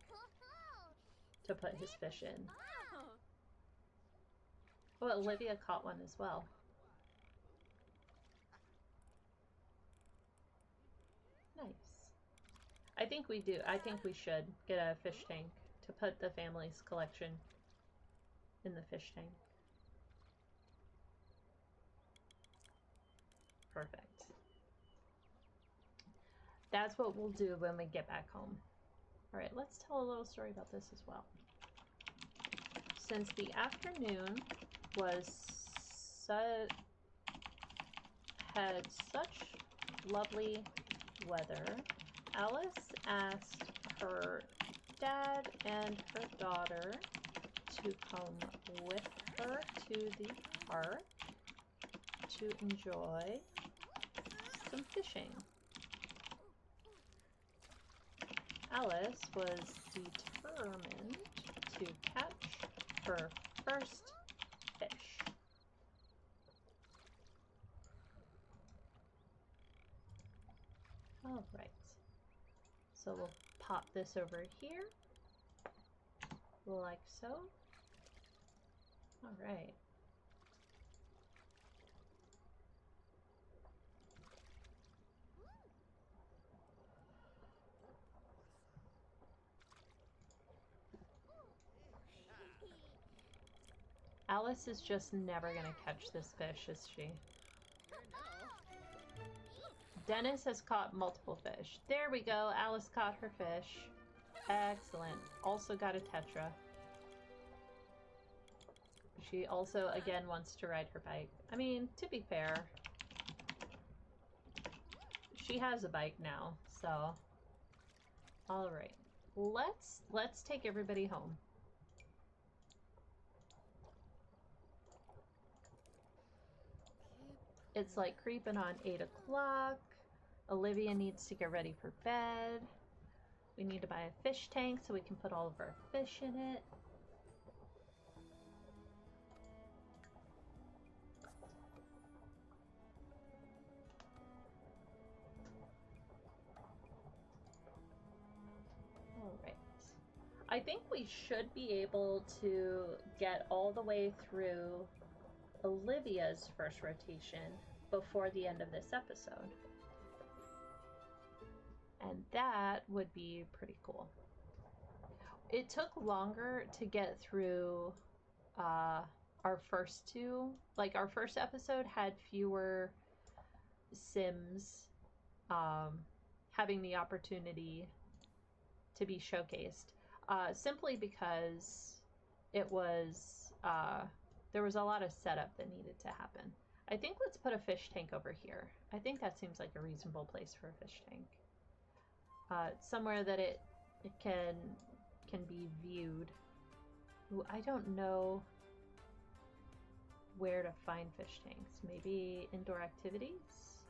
to put his fish in. Oh, Olivia caught one as well. Nice. I think we do. I think we should get a fish tank to put the family's collection in the fish tank. Perfect. That's what we'll do when we get back home. All right, let's tell a little story about this as well. Since the afternoon had such lovely weather, Alice asked her dad and her daughter to come with her to the park to enjoy some fishing. Alice was determined to catch her first fish. All right. So we'll pop this over here, like so. All right. Alice is just never gonna catch this fish, is she? Dennis has caught multiple fish. There we go. Alice caught her fish. Excellent. Also got a tetra. She also, again, wants to ride her bike. I mean, to be fair, she has a bike now, so... Alright. Let's take everybody home. It's like creeping on 8 o'clock. Olivia needs to get ready for bed. We need to buy a fish tank so we can put all of our fish in it. Alright. I think we should be able to get all the way through Olivia's first rotation before the end of this episode. And that would be pretty cool. It took longer to get through our first 2. Like, our first episode had fewer Sims having the opportunity to be showcased. Simply because it was... there was a lot of setup that needed to happen. I think let's put a fish tank over here. I think that seems like a reasonable place for a fish tank. Somewhere that it can be viewed. Ooh, I don't know where to find fish tanks. Maybe indoor activities?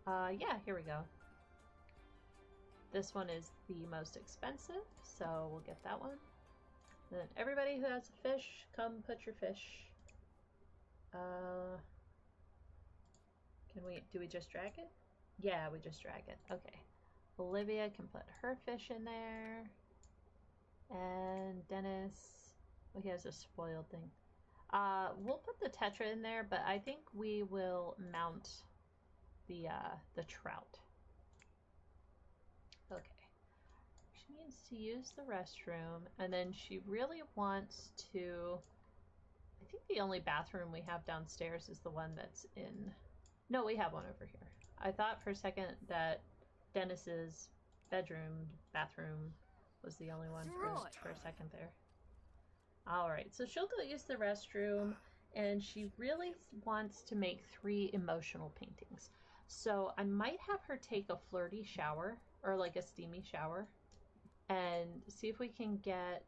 Yeah, here we go. This one is the most expensive, so we'll get that one. Then everybody who has a fish, come put your fish. Do we just drag it? Yeah, we just drag it. Okay. Olivia can put her fish in there. And Dennis, well, he has a spoiled thing. We'll put the tetra in there, but I think we will mount the trout. Okay. She needs to use the restroom, and then she really wants to. I think the only bathroom we have downstairs is the one that's in. No, we have one over here. I thought for a second that Dennis's bathroom was the only one for a second there. Alright, so she'll go use the restroom, and she really wants to make 3 emotional paintings. So I might have her take a flirty shower, or like a steamy shower, and see if we can get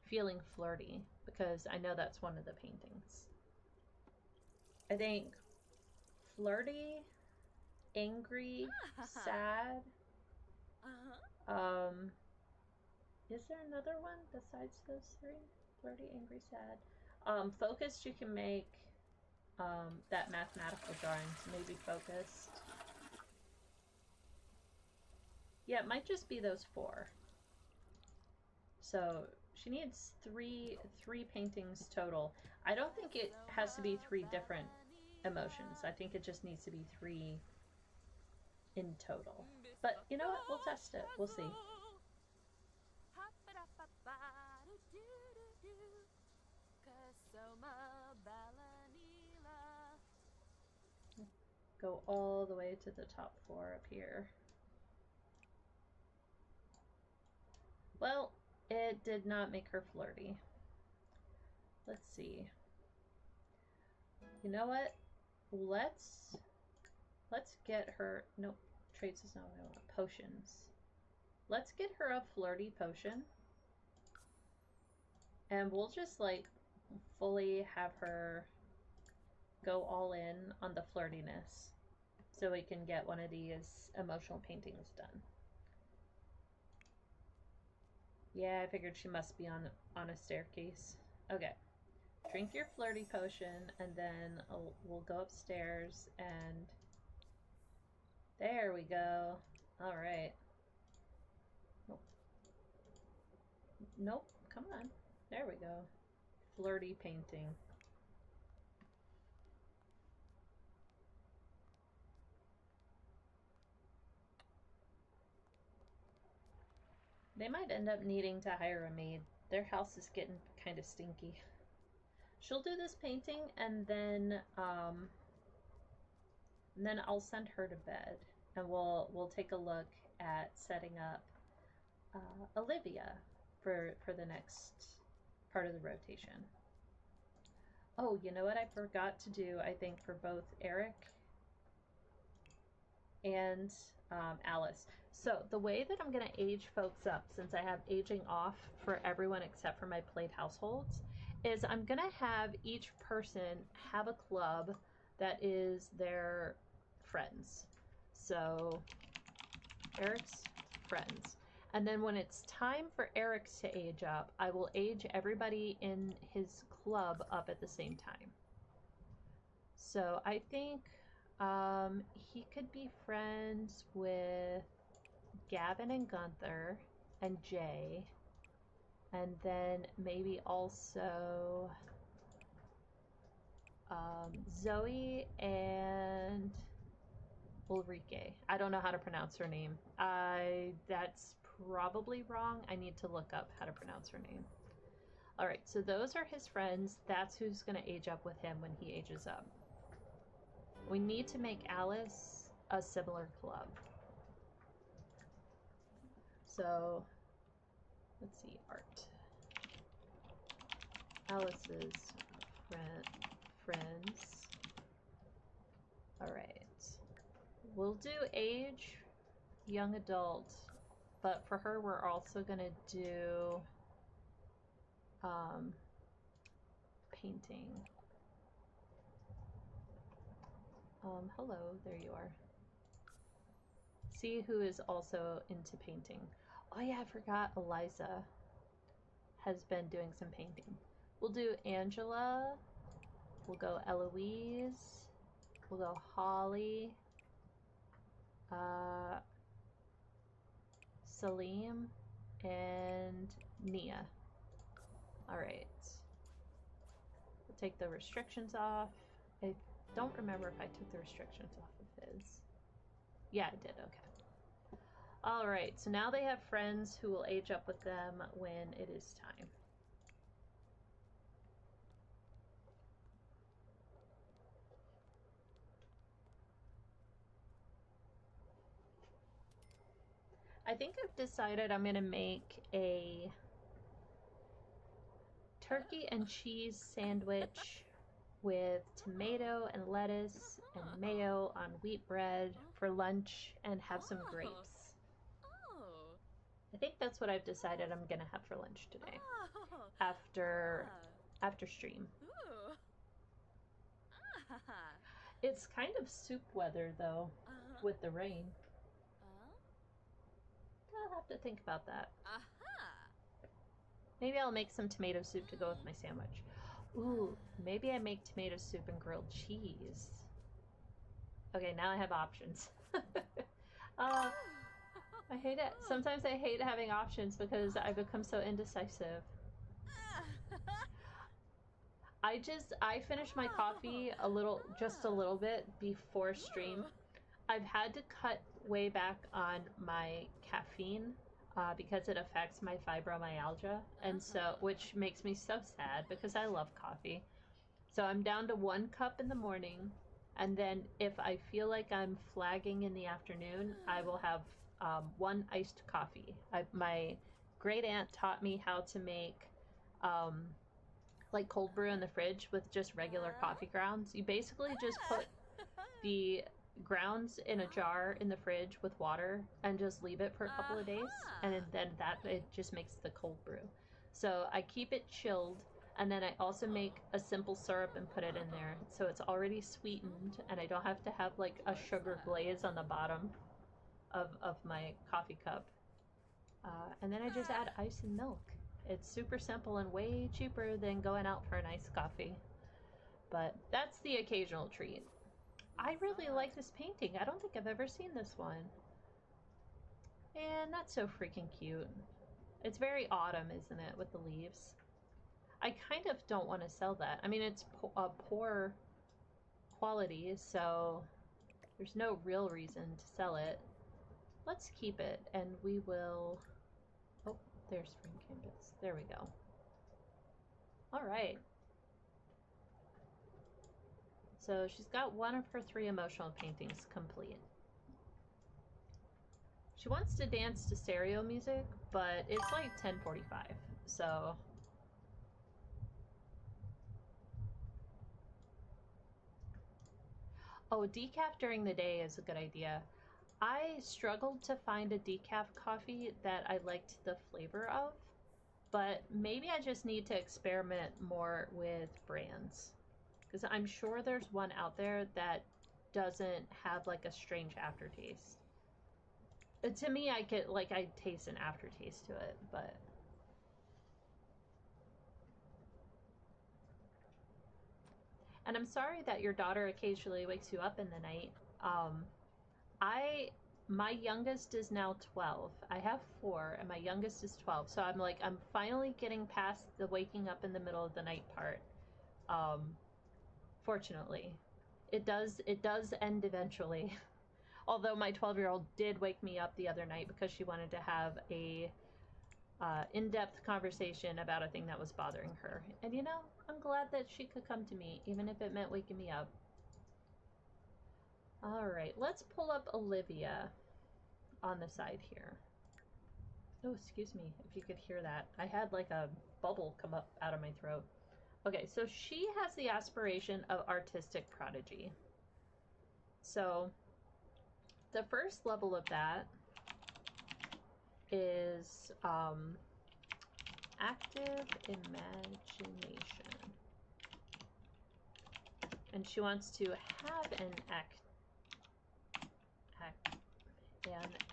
feeling flirty, because I know that's one of the paintings. I think flirty, angry, sad. Is there another one besides those 3? Flirty, angry, sad. Focused, you can make that mathematical drawing, so maybe focused. Yeah, it might just be those 4. So she needs three paintings total. I don't think it has to be 3 different emotions. I think it just needs to be 3 in total. But you know what? We'll test it. We'll see. Go all the way to the top 4 up here. Well, it did not make her flirty. Let's see. You know what? Let's get her. Nope, traits is not what I want. Potions. Let's get her a flirty potion, and we'll just like fully have her go all in on the flirtiness, so we can get one of these emotional paintings done. Yeah, I figured she must be on a staircase. Okay. Drink your flirty potion, and then we'll go upstairs, and there we go. All right. Nope. Nope. Come on. There we go. Flirty painting. They might end up needing to hire a maid. Their house is getting kind of stinky. She'll do this painting, and then I'll send her to bed, and we'll take a look at setting up Olivia for the next part of the rotation. Oh, you know what I forgot to do, I think, for both Eric and Alice. So the way that I'm going to age folks up, since I have aging off for everyone except for my plate households, is I'm going to have each person have a club that is their friends. So Eric's friends. And then when it's time for Eric to age up, I will age everybody in his club up at the same time. So I think he could be friends with Gavin and Gunther and Jay. And then maybe also Zoe and Ulrike. I don't know how to pronounce her name. That's probably wrong. I need to look up how to pronounce her name. All right, so those are his friends. That's who's going to age up with him when he ages up. We need to make Alice a similar club. So, let's see, art. Alice's friends. All right. We'll do age, young adult, but for her we're also going to do painting. Hello, there you are. See who is also into painting. Oh yeah, I forgot Eliza has been doing some painting. We'll do Angela. We'll go Eloise. We'll go Holly, Salim, and Nia. Alright. We'll take the restrictions off. I don't remember if I took the restrictions off of his. Yeah, I did. Okay. Alright, so now they have friends who will age up with them when it is time. I think I've decided I'm going to make a turkey and cheese sandwich with tomato and lettuce and mayo on wheat bread for lunch and have some grapes. Oh. I think that's what I've decided I'm going to have for lunch today Oh. after stream. Ooh. Ah. It's kind of soup weather though with the rain. I'll have to think about that. Maybe I'll make some tomato soup to go with my sandwich. Ooh, maybe I make tomato soup and grilled cheese. Okay, now I have options. I hate it. Sometimes I hate having options because I become so indecisive. I finished my coffee just a little bit before stream. I've had to cut way back on my caffeine because it affects my fibromyalgia, and so, which makes me so sad because I love coffee. So I'm down to 1 cup in the morning, and then if I feel like I'm flagging in the afternoon, I will have 1 iced coffee. My great aunt taught me how to make like cold brew in the fridge with just regular coffee grounds. You basically just put the grounds in a jar in the fridge with water and just leave it for a couple of days, and then it just makes the cold brew. So I keep it chilled, and then I also make a simple syrup and put it in there, so it's already sweetened and I don't have to have like a sugar glaze on the bottom of my coffee cup. And then I just add ice and milk. It's super simple and way cheaper than going out for a nice coffee. But that's the occasional treat. I really like this painting. I don't think I've ever seen this one. And that's so freaking cute. It's very autumn, isn't it, with the leaves? I kind of don't want to sell that. I mean, it's a poor quality, so there's no real reason to sell it. Let's keep it, and we will... Oh, there's spring canvas. There we go. All right. So she's got 1 of her 3 emotional paintings complete. She wants to dance to stereo music, but it's like 10:45, so... Oh, decaf during the day is a good idea. I struggled to find a decaf coffee that I liked the flavor of, but maybe I just need to experiment more with brands. Because I'm sure there's one out there that doesn't have like a strange aftertaste. To me, I taste an aftertaste to it, but... And I'm sorry that your daughter occasionally wakes you up in the night. My youngest is now 12. I have 4, and my youngest is 12. So I'm finally getting past the waking up in the middle of the night part. Fortunately, it does end eventually. Although my 12-year-old did wake me up the other night because she wanted to have a in-depth conversation about a thing that was bothering her. And you know, I'm glad that she could come to me, even if it meant waking me up. Alright, let's pull up Olivia on the side here. Oh, excuse me, if you could hear that. I had like a bubble come up out of my throat. Okay, so she has the aspiration of artistic prodigy. So, the first level of that is active imagination. And she wants to have an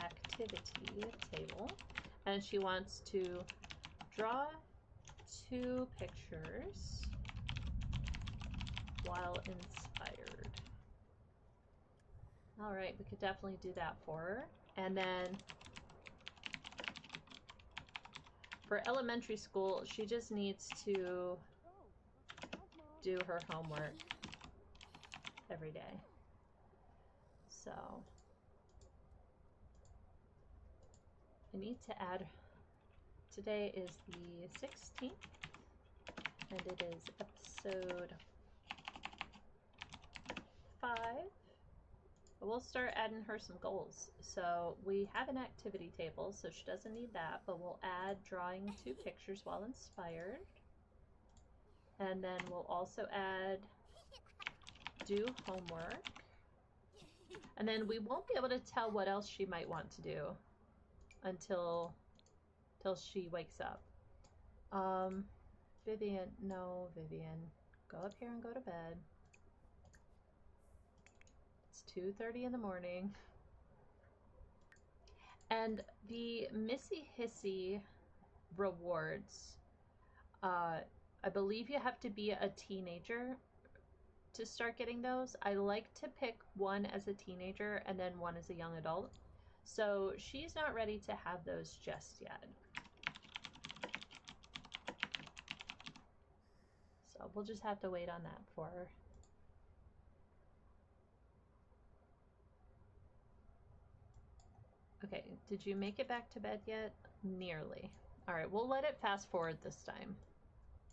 activity table, and she wants to draw 2 pictures while inspired. Alright, we could definitely do that for her. And then for elementary school, she just needs to do her homework every day. So I need to add, today is the 16th, and it is episode 5. We'll start adding her some goals. So we have an activity table, so she doesn't need that, but we'll add drawing 2 pictures while inspired. And then we'll also add do homework. And then we won't be able to tell what else she might want to do until she wakes up. Vivian, no, Vivian. Go up here and go to bed. It's 2:30 in the morning. And the Missy Hissy rewards, I believe you have to be a teenager to start getting those. I like to pick one as a teenager and then one as a young adult. So she's not ready to have those just yet. So we'll just have to wait on that for her. Okay, did you make it back to bed yet? Nearly. All right, we'll let it fast forward this time.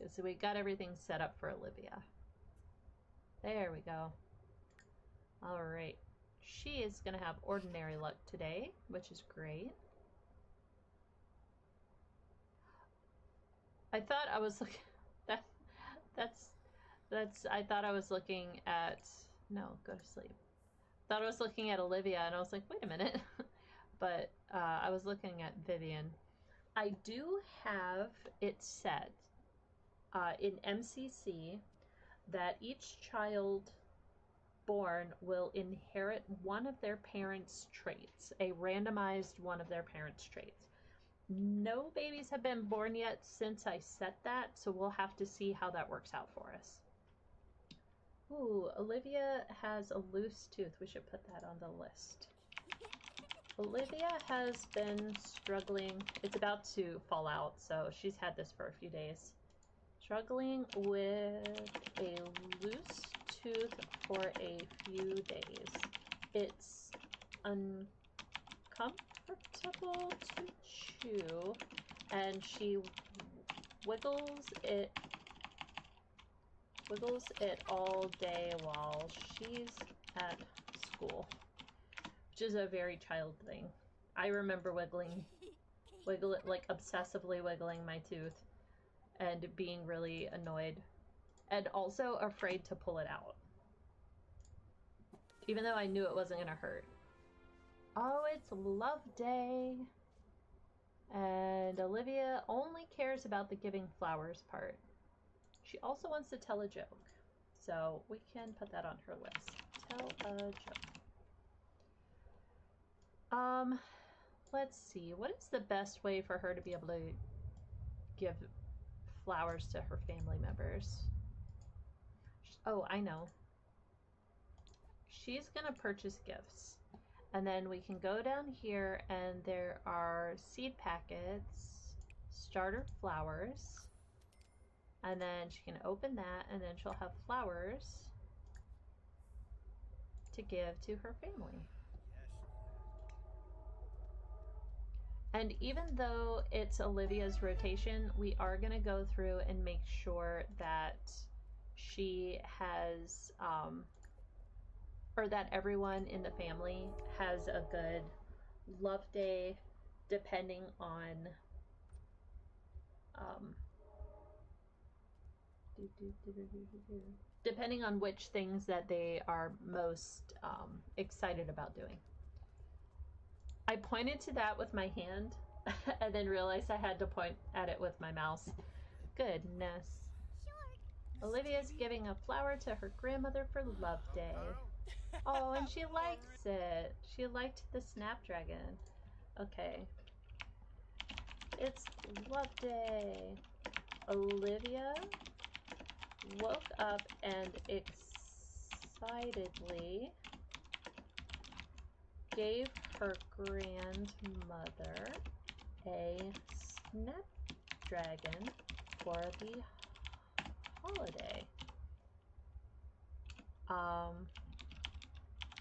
So we got everything set up for Olivia. There we go. All right. She is going to have ordinary luck today, which is great. I thought I was looking... I thought I was looking at... No, go to sleep. Thought I was looking at Olivia, and I was like, wait a minute. But I was looking at Vivian. I do have it set in MCC that each child born will inherit one of their parents' traits, a randomized one of their parents' traits. No babies have been born yet since I set that, so we'll have to see how that works out for us. Ooh, Olivia has a loose tooth. We should put that on the list. Olivia has been struggling. It's about to fall out, so she's had this for a few days. Struggling with a loose tooth for a few days. It's uncomfortable to chew, and she wiggles it all day while she's at school, which is a very child thing. I remember like obsessively wiggling my tooth and being really annoyed and also afraid to pull it out, even though I knew it wasn't gonna hurt. Oh, it's love day. And Olivia only cares about the giving flowers part. She also wants to tell a joke, so we can put that on her list. Tell a joke. Let's see. What is the best way for her to be able to give flowers to her family members? Oh, I know. She's gonna purchase gifts. And then we can go down here and there are seed packets, starter flowers, and then she can open that and then she'll have flowers to give to her family. And even though it's Olivia's rotation, we are going to go through and make sure that she has, or that everyone in the family has a good love day, depending on, depending on which things that they are most excited about doing. I pointed to that with my hand and then realized I had to point at it with my mouse. Goodness. Olivia's giving a flower to her grandmother for Love Day. Oh, and she likes it. She liked the Snapdragon. Okay. It's Love Day. Olivia woke up and excitedly gave her grandmother a snapdragon for the holiday.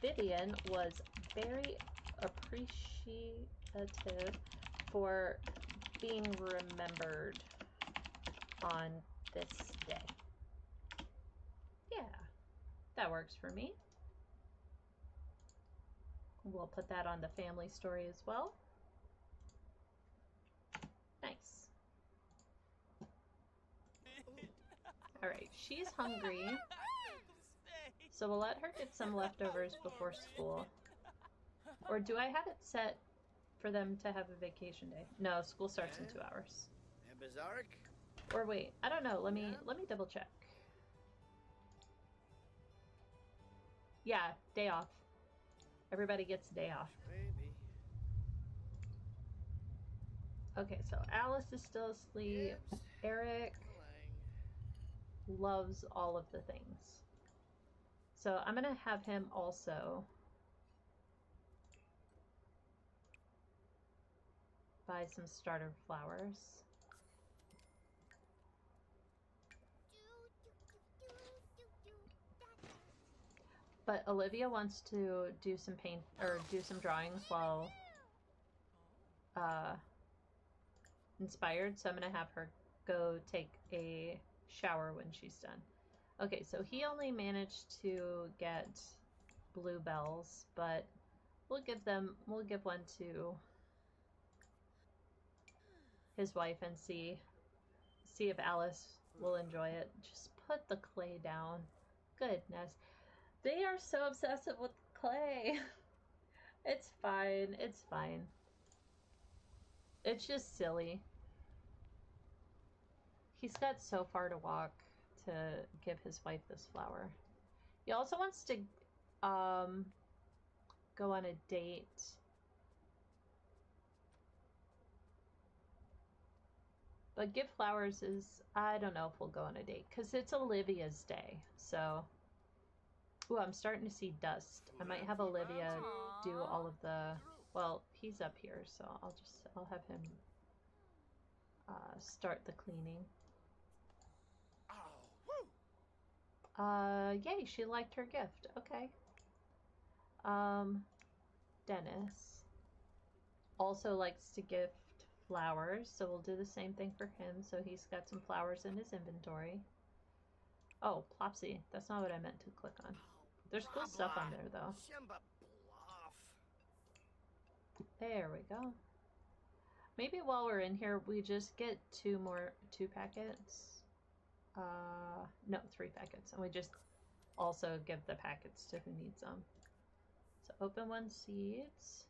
Vivian was very appreciative for being remembered on this day. Yeah, that works for me. We'll put that on the family story as well. Nice. All right, she's hungry, so we'll let her get some leftovers before school. Or do I have it set for them to have a vacation day? No, school starts in 2 hours. And Bizarre? Or wait, I don't know. Let me double check. Yeah, day off. Everybody gets a day off. Maybe. Okay, so Alice is still asleep. Yes. Eric loves all of the things. So I'm gonna have him also buy some starter flowers. But Olivia wants to do some paint or do some drawings while inspired, so I'm gonna have her go take a shower when she's done. Okay, so he only managed to get bluebells, but we'll give one to his wife and see if Alice will enjoy it. Just put the clay down. Goodness. They are so obsessive with clay. It's fine. It's fine. It's just silly. He's got so far to walk to give his wife this flower. He also wants to go on a date. But give flowers is, I don't know if we'll go on a date because it's Olivia's day. So, ooh, I'm starting to see dust. I might have Olivia do all of the, well, he's up here, so I'll have him start the cleaning. Yay, she liked her gift. Okay. Dennis also likes to gift flowers, so we'll do the same thing for him. So he's got some flowers in his inventory. Oh, Plopsy. That's not what I meant to click on. There's cool stuff on there, though. There we go. Maybe while we're in here, we just get 2 packets. No, 3 packets. And we just also give the packets to who needs them. So open 1 seeds.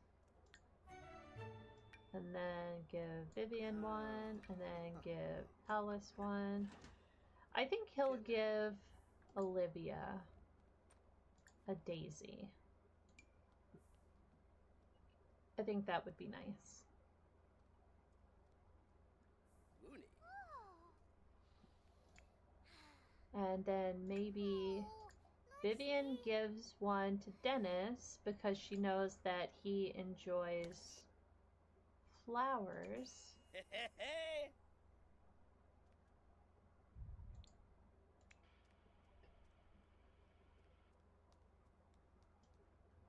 And then give Vivian 1. And then give Alice 1. I think he'll give Olivia a daisy. I think that would be nice. And then maybe Vivian gives one to Dennis because she knows that he enjoys flowers.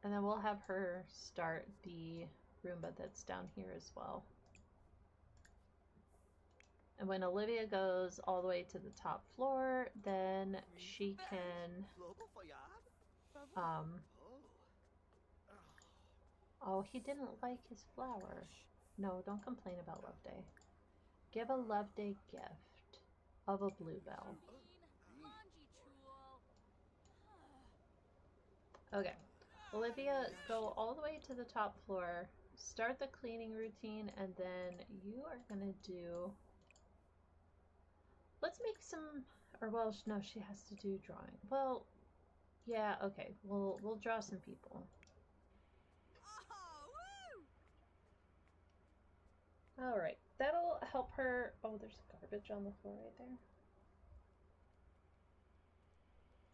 And then we'll have her start the Roomba that's down here as well. And when Olivia goes all the way to the top floor, then she can, oh, he didn't like his flower. No, don't complain about Love Day. Give a Love Day gift of a bluebell. Okay, Olivia, go all the way to the top floor, start the cleaning routine, and then you are gonna do, let's make some, or well, no, she has to do drawing. Well, yeah, okay, we'll draw some people. All right, that'll help her. Oh, there's garbage on the floor right there.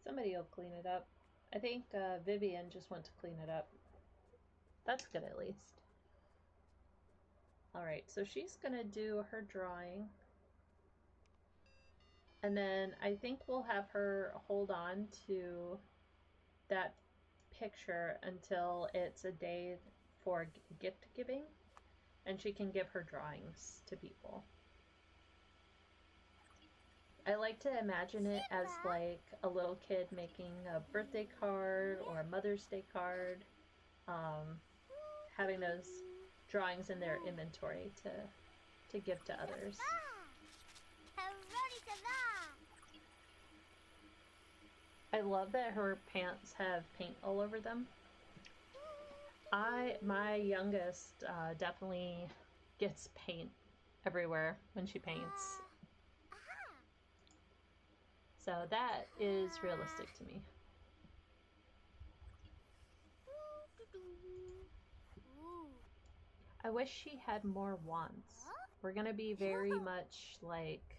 Somebody will clean it up. I think Vivian just went to clean it up. That's good at least. Alright, so she's gonna do her drawing. And then I think we'll have her hold on to that picture until it's a day for gift giving. And she can give her drawings to people. I like to imagine it as like a little kid making a birthday card or a Mother's Day card, having those drawings in their inventory to give to others. I love that her pants have paint all over them. My youngest definitely gets paint everywhere when she paints. So that is realistic to me. I wish she had more wants. We're gonna be very much like,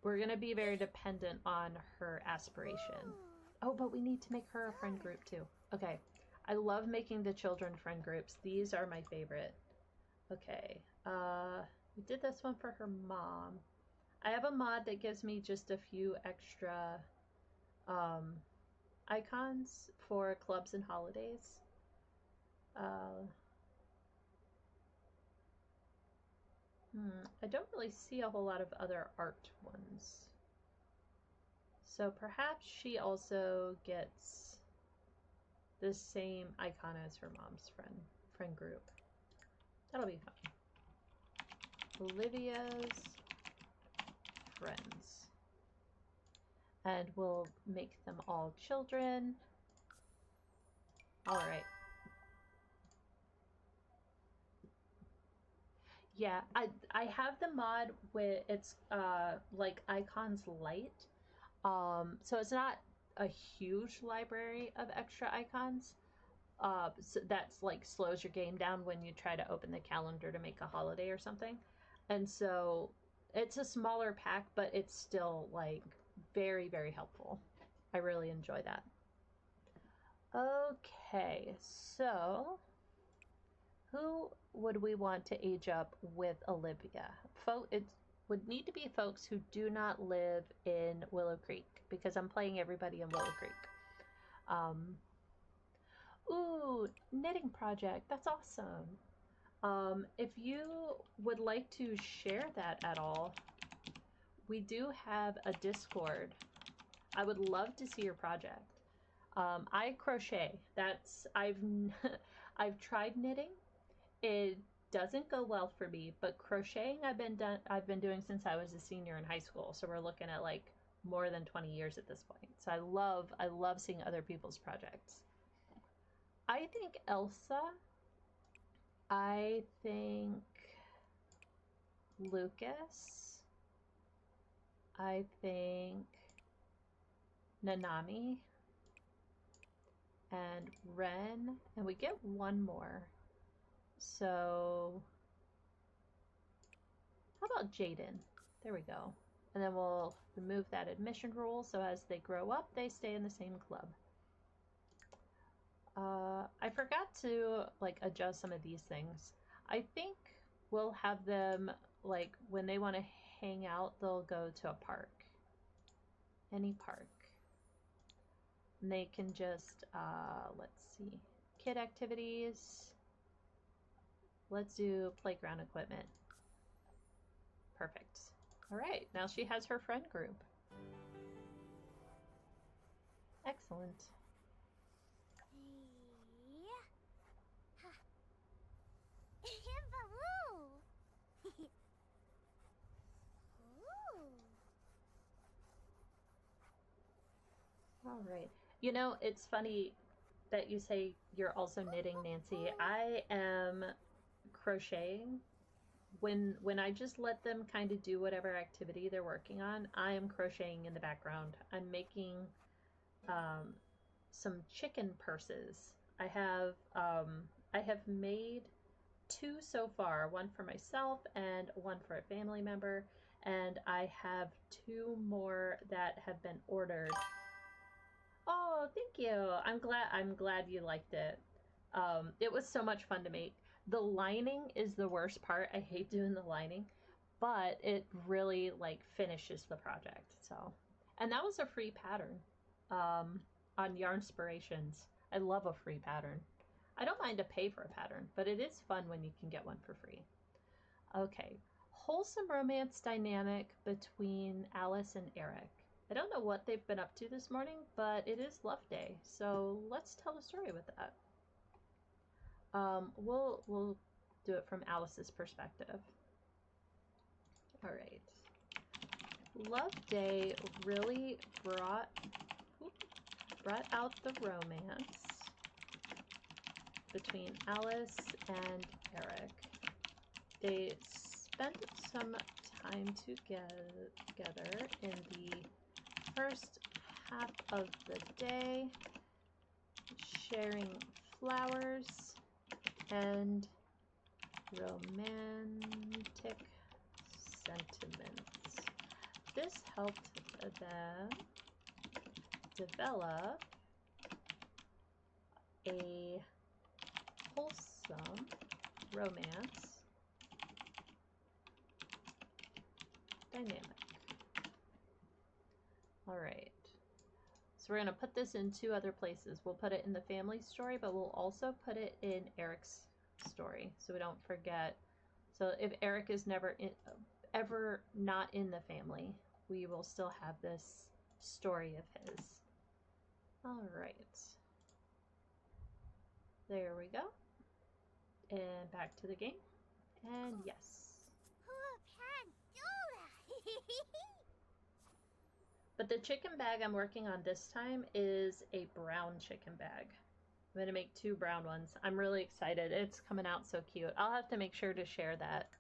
we're gonna be very dependent on her aspiration. Oh, but we need to make her a friend group too. Okay, I love making the children friend groups. These are my favorite. Okay, we did this one for her mom. I have a mod that gives me just a few extra icons for clubs and holidays. I don't really see a whole lot of other art ones. So perhaps she also gets the same icon as her mom's friend group. That'll be fun. Olivia's friends. And we'll make them all children. Alright. Yeah, I have the mod with it's like icons light. So it's not a huge library of extra icons. So that's like slows your game down when you try to open the calendar to make a holiday or something. And so it's a smaller pack, but it's still like very, very helpful. I really enjoy that. Okay, so who would we want to age up with Olivia? It would need to be folks who do not live in Willow Creek, because I'm playing everybody in Willow Creek. Ooh, knitting project. That's awesome. If you would like to share that at all, we do have a Discord. I would love to see your project. I crochet. I've tried knitting. It doesn't go well for me, but crocheting I've been doing since I was a senior in high school. So we're looking at like more than 20 years at this point. So I love seeing other people's projects. I think Elsa. I think Lucas. I think Nanami and Ren, and we get one more. So how about Jaden? There we go. And then we'll remove that admission rule, so as they grow up, they stay in the same club. I forgot to like adjust some of these things. I think we'll have them like when they want to hang out, they'll go to a park. Any park. And they can just, let's see, kid activities. Let's do playground equipment. Perfect. All right, now she has her friend group. Excellent. All right. You know, it's funny that you say you're also knitting, Nancy. I am crocheting. When I just let them kind of do whatever activity they're working on, I am crocheting in the background. I'm making some chicken purses. I have made 2 so far, one for myself and one for a family member, and I have 2 more that have been ordered. Oh, thank you. I'm glad you liked it. It was so much fun to make. The lining is the worst part. I hate doing the lining, but it really like finishes the project. So, and that was a free pattern on Yarnspirations. I love a free pattern. I don't mind to pay for a pattern, but it is fun when you can get one for free. Okay, wholesome romance dynamic between Alice and Eric. I don't know what they've been up to this morning, but it is Love Day, so let's tell the story with that. We'll do it from Alice's perspective. All right. Love Day really brought out the romance between Alice and Eric. They spent some time together in the first half of the day, sharing flowers and romantic sentiments. This helped them develop a wholesome romance dynamic. All right. So we're going to put this in two other places. We'll put it in the family story, but we'll also put it in Eric's story so we don't forget. So if Eric is ever not in the family, we will still have this story of his. All right. There we go. And back to the game. And yes. Who can do that? But the chicken bag I'm working on this time is a brown chicken bag. I'm going to make 2 brown ones. I'm really excited. It's coming out so cute. I'll have to make sure to share that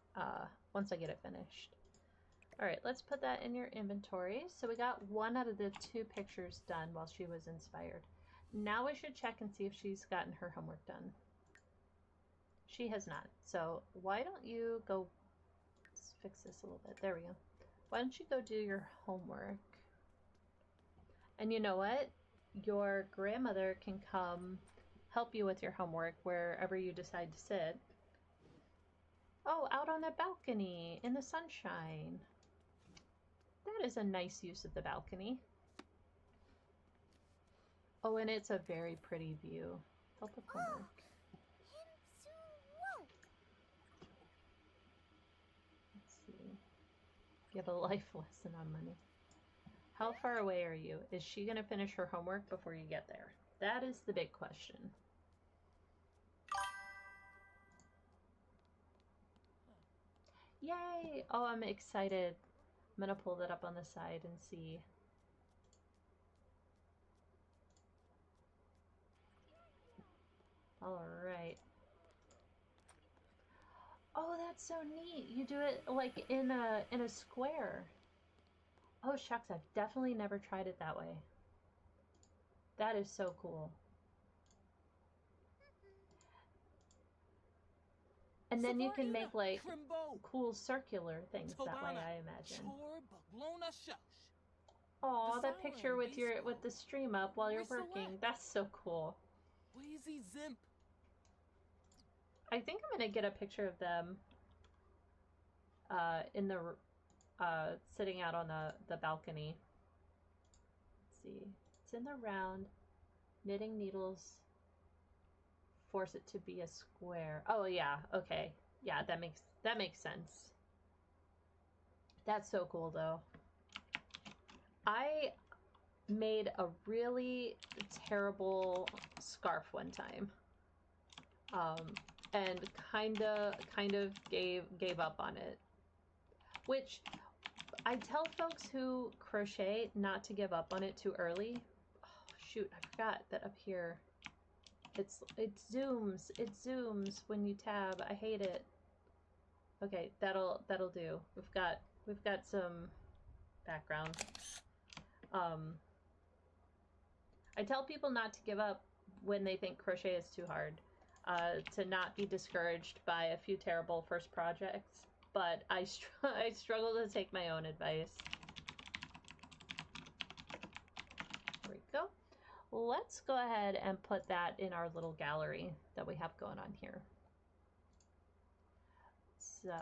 once I get it finished. All right, let's put that in your inventory. So we got 1 out of the 2 pictures done while she was inspired. Now we should check and see if she's gotten her homework done. She has not. So why don't you go, let's fix this a little bit. There we go. Why don't you go do your homework? And you know what? Your grandmother can come help you with your homework wherever you decide to sit. Oh, out on the balcony in the sunshine. That is a nice use of the balcony. Oh, and it's a very pretty view. Help with homework. Let's see. You have a life lesson on money. How far away are you? Is she going to finish her homework before you get there? That is the big question. Yay! Oh, I'm excited. I'm going to pull that up on the side and see. All right. Oh, that's so neat. You do it like in a square. Oh, shucks, I've definitely never tried it that way. That is so cool. And then you can make like cool circular things that way, I imagine. Oh, that picture with the stream up while you're working. That's so cool. I think I'm gonna get a picture of them in the sitting out on the balcony. Let's see. It's in the round. Knitting needles force it to be a square. Oh yeah, okay. Yeah, that makes sense. That's so cool though. I made a really terrible scarf one time. And kind of gave up on it. Which I tell folks who crochet not to give up on it too early. Oh, shoot, I forgot that up here it zooms when you tab. I hate it. Okay, that'll do. We've got some background. I tell people not to give up when they think crochet is too hard. To not be discouraged by a few terrible first projects, but I struggle to take my own advice. There we go. let's go ahead and put that in our little gallery that we have going on here. So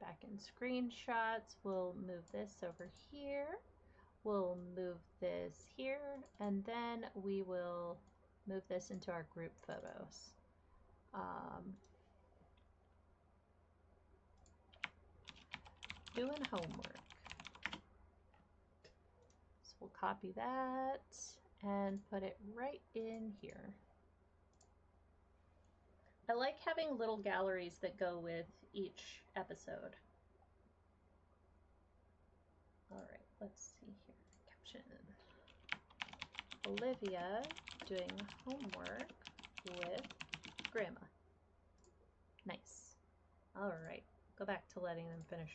back in screenshots, we'll move this over here. We'll move this here, and then we will move this into our group photos. Doing homework. So we'll copy that and put it right in here. I like having little galleries that go with each episode. All right, let's see here. Caption. Olivia doing homework with Grandma. Nice. All right, go back to letting them finish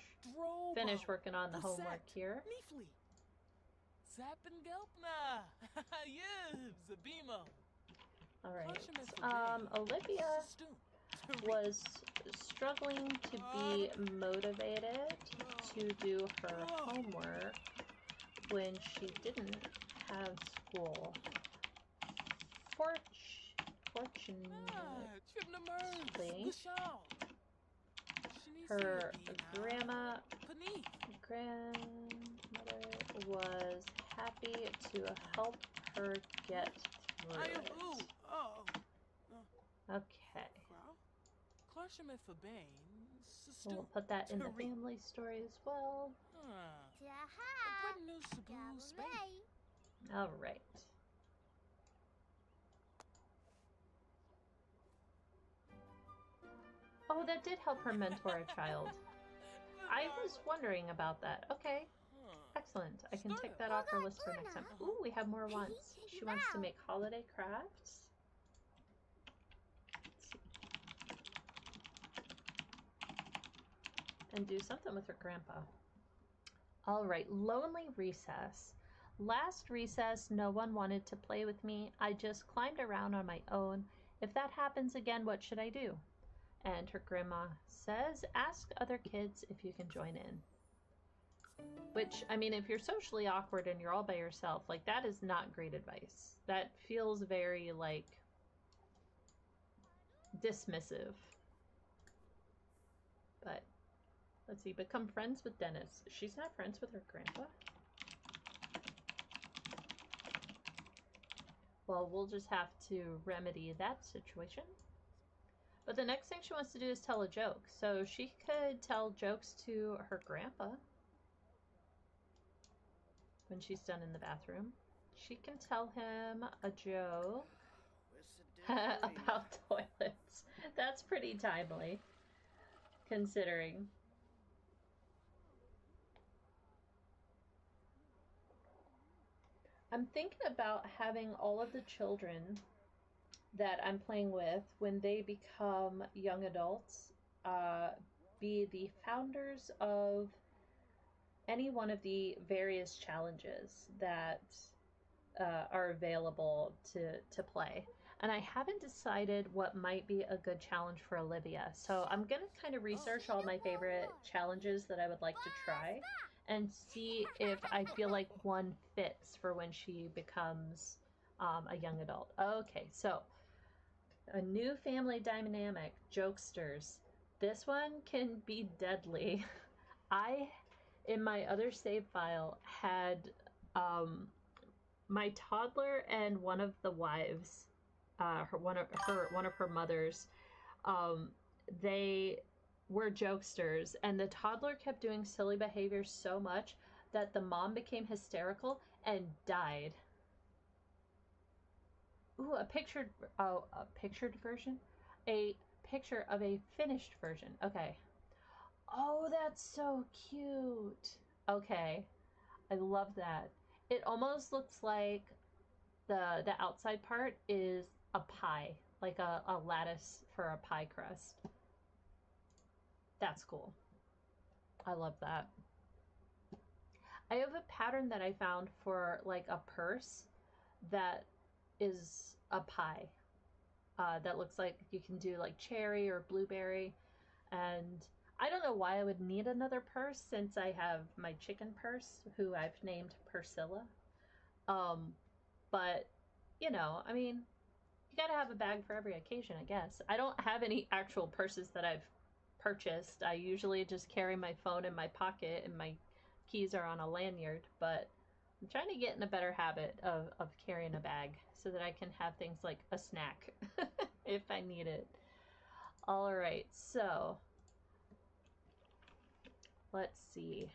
working on the homework here. Neatly. Zappin Gelpna. Yes, Zabimo. All right. Olivia was struggling to be motivated to do her homework when she didn't have school. Fortunately, her grandmother was happy to help her get through it. Okay. We'll put that in the family story as well. All right. Oh, that did help her mentor a child. I was wondering about that. Okay. Excellent. I can tick that off her list for next time. Ooh, we have more wants. She wants to make holiday crafts. And do something with her grandpa. All right, lonely recess. Last recess, no one wanted to play with me. I just climbed around on my own. If that happens again, what should I do? And her grandma says, ask other kids if you can join in. Which, I mean, if you're socially awkward and you're all by yourself, like, that is not great advice. That feels very, like, dismissive. But let's see, become friends with Dennis. She's not friends with her grandpa? Well, we'll just have to remedy that situation. But the next thing she wants to do is tell a joke. So she could tell jokes to her grandpa when she's done in the bathroom. She can tell him a joke about toilets. That's pretty timely, considering. I'm thinking about having all of the children that I'm playing with, when they become young adults, be the founders of any one of the various challenges that are available to play. And I haven't decided what might be a good challenge for Olivia. So I'm going to kind of research all my favorite challenges that I would like to try and see if I feel like one fits for when she becomes a young adult. Okay, so a new family dynamic, jokesters. This one can be deadly. I, in my other save file, had my toddler and one of the wives, one of her mothers, they were jokesters, and the toddler kept doing silly behavior so much that the mom became hysterical and died. Ooh, a pictured version? A picture of a finished version. Okay. Oh, that's so cute. Okay. I love that. It almost looks like the outside part is a pie, like a lattice for a pie crust. That's cool. I love that. I have a pattern that I found for like a purse that is a pie that looks like you can do like cherry or blueberry, and I don't know why I would need another purse since I have my chicken purse, who I've named Priscilla, but you know, I mean, you gotta have a bag for every occasion, I guess. I don't have any actual purses that I've purchased. I usually just carry my phone in my pocket and my keys are on a lanyard, but I'm trying to get in a better habit of carrying a bag so that I can have things like a snack if I need it. All right, so let's see.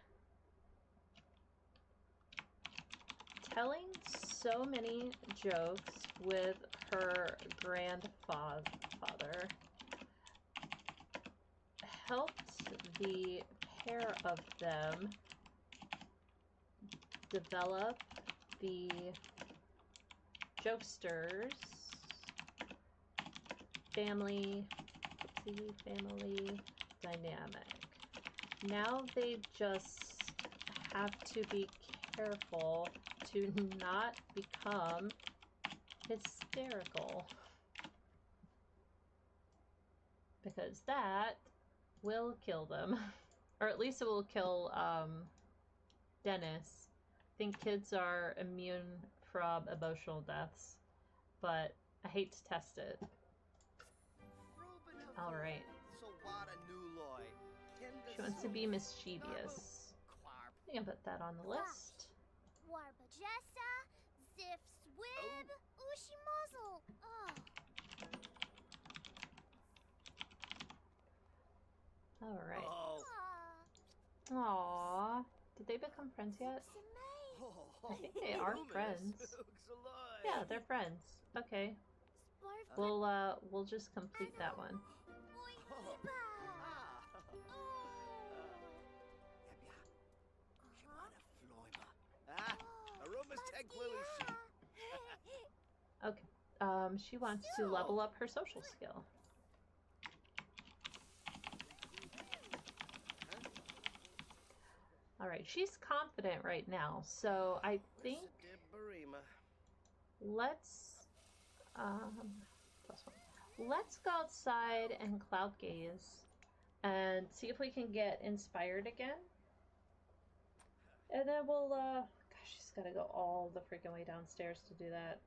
Telling so many jokes with her grandfather helped the pair of them develop the jokesters family dynamic. Now they just have to be careful to not become hysterical, because that will kill them. Or at least it will kill Dennis. I think kids are immune from emotional deaths, but I hate to test it. Alright. She wants to be mischievous. I can put that on the list. Warbajessa, Ziff Swib, Ushi Muzzle. Alright. Aww. Did they become friends yet? I think they are friends. Yeah, they're friends. Okay. We'll just complete that one. Okay. She wants to level up her social skill. Alright, she's confident right now, so I think let's let's go outside and cloud gaze and see if we can get inspired again. And then we'll gosh, she's gotta go all the freaking way downstairs to do that.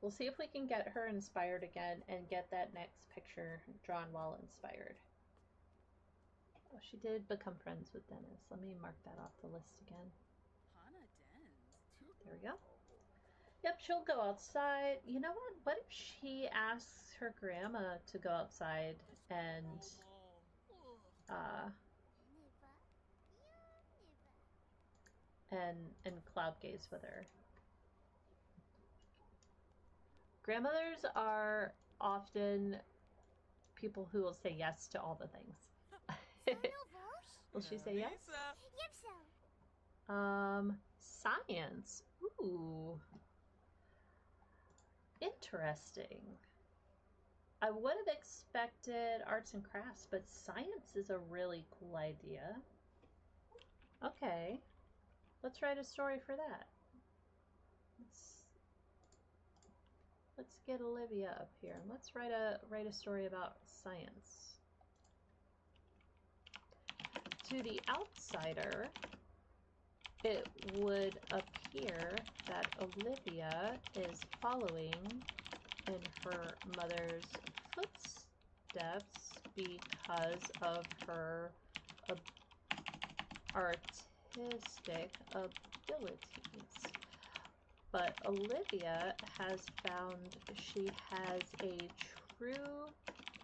We'll see if we can get her inspired again and get that next picture drawn while inspired. Oh, she did become friends with Dennis. Let me mark that off the list again. There we go. Yep, she'll go outside. You know what? What if she asks her grandma to go outside and cloud gaze with her? Grandmothers are often people who will say yes to all the things. Will she say yes? Science. Ooh. Interesting. I would have expected arts and crafts, but science is a really cool idea. Okay. Let's write a story for that. Let's get Olivia up here. Let's write a story about science. To the outsider, it would appear that Olivia is following in her mother's footsteps because of her artistic abilities. But Olivia has found she has a true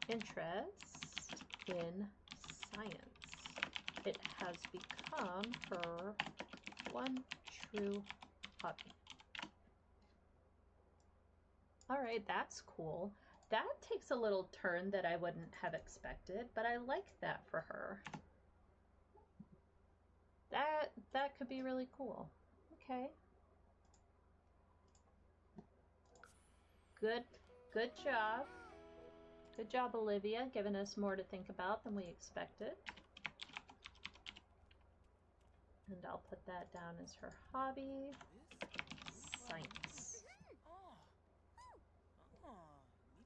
interest in science. It has become her one true hobby. Alright, that's cool. That takes a little turn that I wouldn't have expected, but I like that for her. That could be really cool. Okay. Good job. Good job, Olivia, giving us more to think about than we expected. And I'll put that down as her hobby. Science.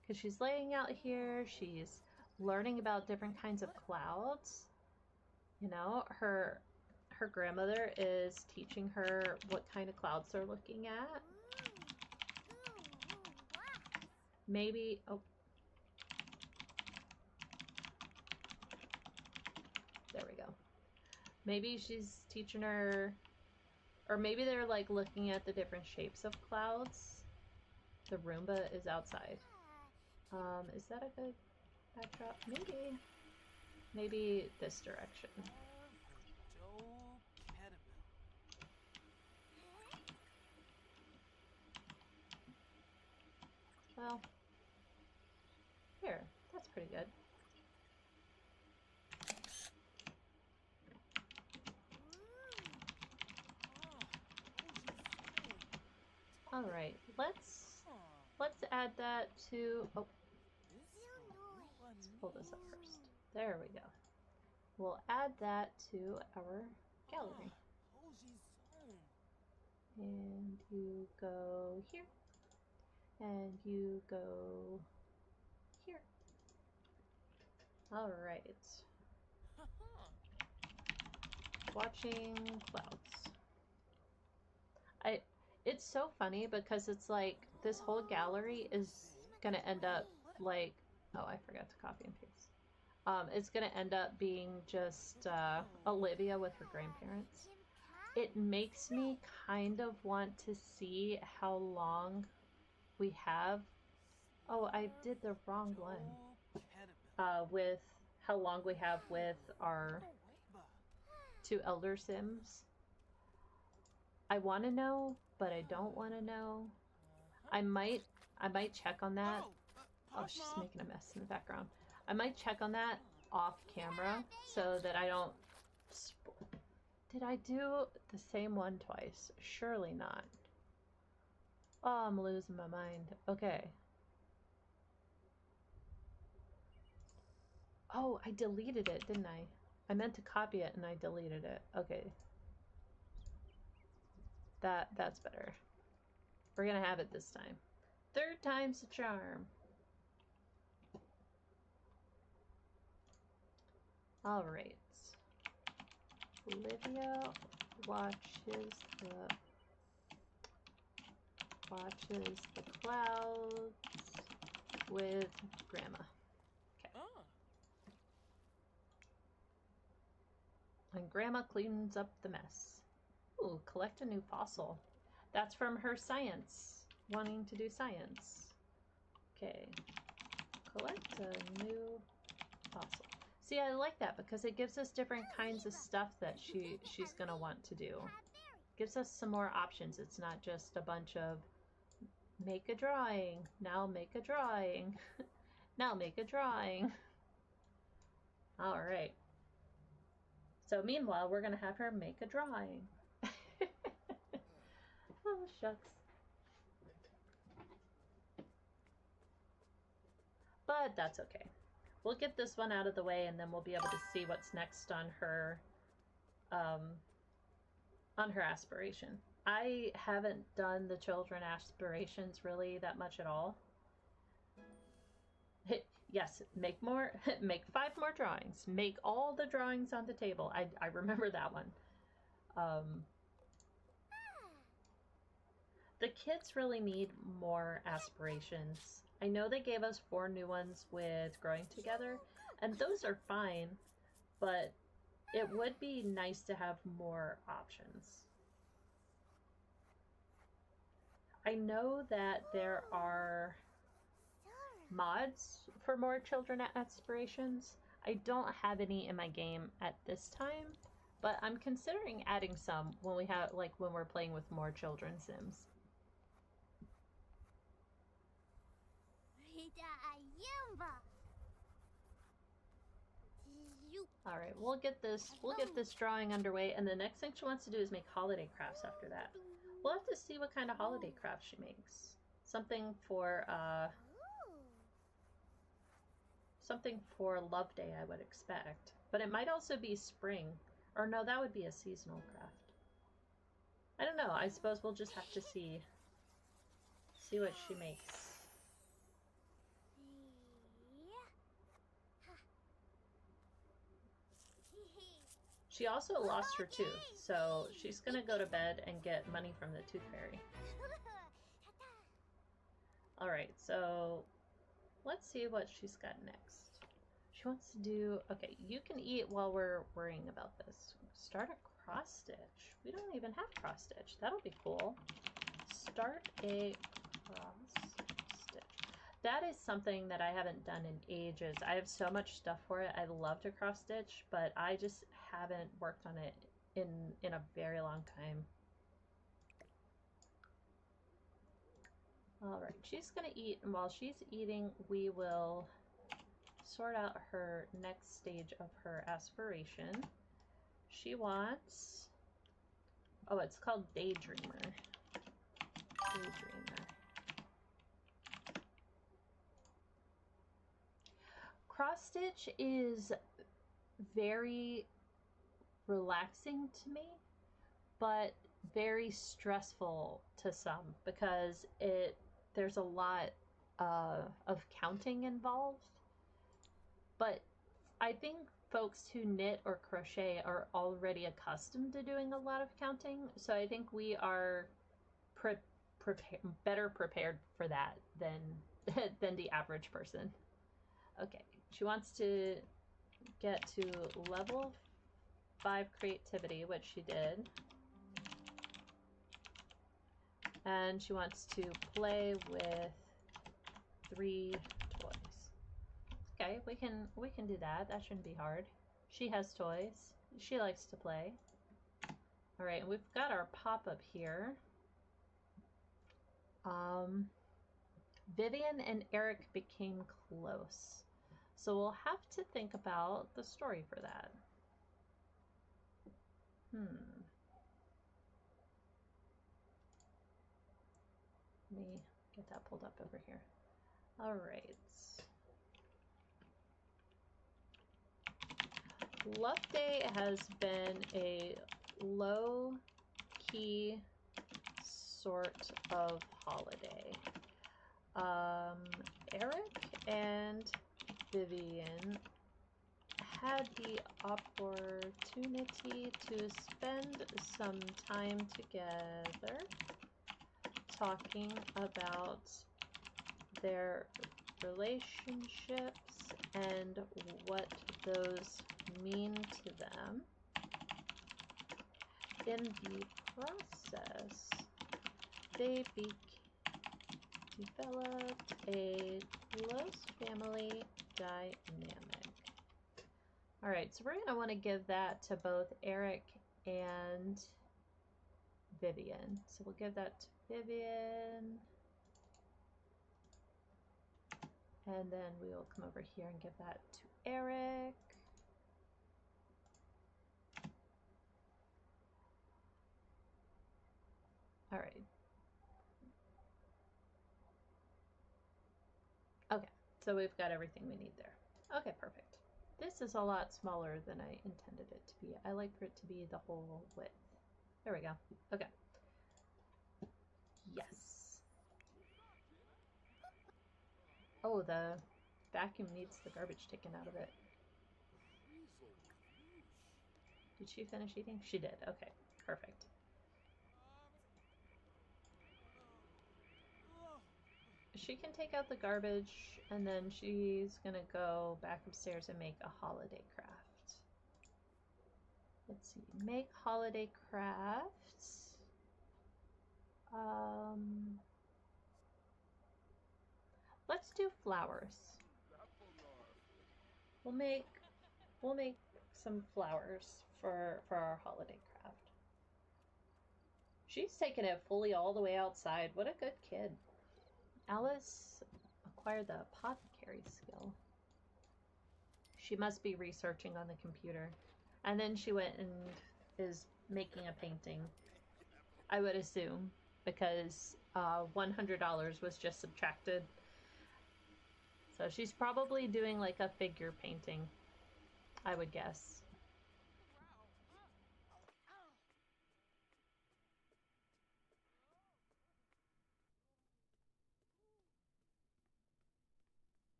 Because she's laying out here, she's learning about different kinds of clouds. You know, her her grandmother is teaching her what kind of clouds they're looking at. Wow. Maybe, oh. There we go. Maybe she's teaching her, or maybe they're like looking at the different shapes of clouds. The Roomba is outside. Is that a good backdrop? Maybe. Maybe this direction. Well, here. That's pretty good. All right, let's add that to. Oh, let's pull this up first. There we go. We'll add that to our gallery. And you go here. And you go here. All right. Watching clouds. It's so funny because it's like this whole gallery is gonna end up like, oh, I forgot to copy and paste. It's gonna end up being just Olivia with her grandparents. It makes me kind of want to see how long we have. Oh, I did the wrong one. With how long we have with our 2 elder sims. I want to know, but I don't want to know. I might check on that. Oh, she's making a mess in the background. I might check on that off camera so that I don't. Did I do the same one twice? Surely not. Oh, I'm losing my mind. Okay. Oh, I deleted it, didn't I? I meant to copy it and I deleted it. Okay. That's better. We're gonna have it this time. 3rd time's a charm. All right. Olivia watches the clouds with Grandma. Okay. Oh. And Grandma cleans up the mess. Ooh, collect a new fossil. That's from her science. Wanting to do science. Okay. Collect a new fossil. See, I like that because it gives us different kinds of stuff that she's gonna want to do. Gives us some more options. It's not just a bunch of make a drawing, now make a drawing, now make a drawing. All right. So meanwhile, we're gonna have her make a drawing. Oh, shucks. But that's okay. We'll get this one out of the way and then we'll be able to see what's next on her aspiration. I haven't done the children aspirations really that much at all. Yes, make more, make 5 more drawings. Make all the drawings on the table. I remember that one. The kids really need more aspirations. I know they gave us 4 new ones with growing together, and those are fine, but it would be nice to have more options. I know that there are mods for more children aspirations. I don't have any in my game at this time, but I'm considering adding some when we have, like, when we're playing with more children sims. All right, we'll get this drawing underway, and the next thing she wants to do is make holiday crafts after that. We'll have to see what kind of holiday craft she makes. Something for Love Day, I would expect. But it might also be spring. Or no, that would be a seasonal craft. I don't know. I suppose we'll just have to see what she makes. She also lost her tooth, so she's gonna go to bed and get money from the Tooth Fairy. Alright, so let's see what she's got next. She wants to do... Okay, you can eat while we're worrying about this. Start a cross stitch. We don't even have cross stitch. That'll be cool. Start a cross stitch. That is something that I haven't done in ages. I have so much stuff for it. I love to cross stitch, but I just haven't worked on it in a very long time. Alright, she's gonna eat, and while she's eating, we will sort out her next stage of her aspiration. She wants... Oh, it's called Daydreamer. Daydreamer. Cross stitch is very relaxing to me, but very stressful to some because there's a lot of counting involved. But I think folks who knit or crochet are already accustomed to doing a lot of counting, so I think we are better prepared for that than than the average person. Okay, she wants to get to level 5 creativity, which she did. And she wants to play with 3 toys. Okay, we can do that. That shouldn't be hard. She has toys. She likes to play. All right, and we've got our pop-up here. Vivian and Eric became close. So we'll have to think about the story for that. Let me get that pulled up over here. All right. Love Day has been a low-key sort of holiday. Eric and Vivian had the opportunity to spend some time together talking about their relationships and what those mean to them. In the process, they developed a close family dynamic. All right, so we're going to want to give that to both Eric and Vivian. So we'll give that to Vivian. And then we will come over here and give that to Eric. All right. Okay, so we've got everything we need there. Okay, perfect. This is a lot smaller than I intended it to be. I like for it to be the whole width. There we go. Okay. Yes. Oh, the vacuum needs the garbage taken out of it. Did she finish eating? She did. Okay, perfect. She can take out the garbage, and then she's gonna go back upstairs and make a holiday craft. Let's see, make holiday crafts. Let's do flowers. We'll make some flowers for our holiday craft. She's taken it fully all the way outside. What a good kid. Alice acquired the apothecary skill. She must be researching on the computer. And then she went and is making a painting, I would assume, because $100 was just subtracted. So she's probably doing like a figure painting, I would guess.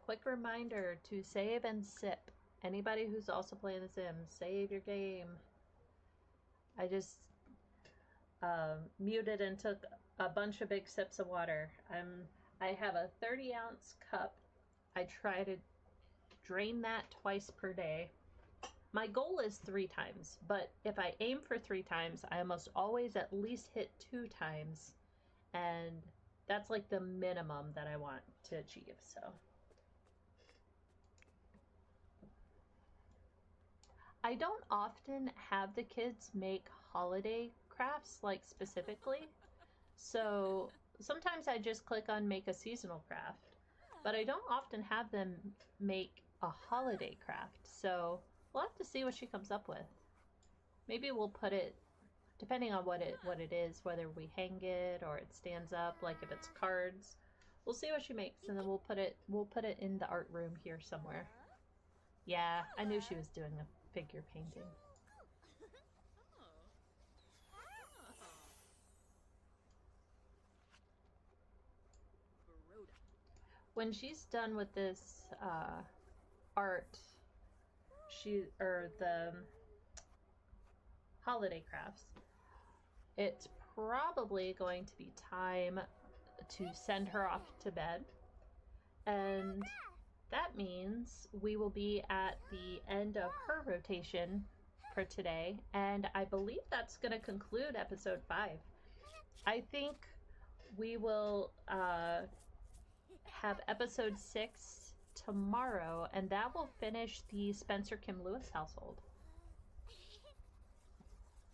Quick reminder to save and sip. Anybody who's also playing The Sims, save your game. I just muted and took a bunch of big sips of water. I have a 30-ounce cup. I try to drain that twice per day. My goal is 3 times, but if I aim for 3 times, I almost always at least hit 2 times, and that's like the minimum that I want to achieve. So I don't often have the kids make holiday crafts, like specifically, so sometimes I just click on make a seasonal craft, but I don't often have them make a holiday craft, so we'll have to see what she comes up with. Maybe we'll put it, depending on what it is, whether we hang it or it stands up, like if it's cards. We'll see what she makes, and then we'll put it in the art room here somewhere. Yeah, I knew she was doing a figure painting. When she's done with this art, the holiday crafts, it's probably going to be time to send her off to bed, and that means we will be at the end of her rotation for today, and I believe that's going to conclude episode 5. I think we will have episode 6 tomorrow, and that will finish the Spencer Kim Lewis household.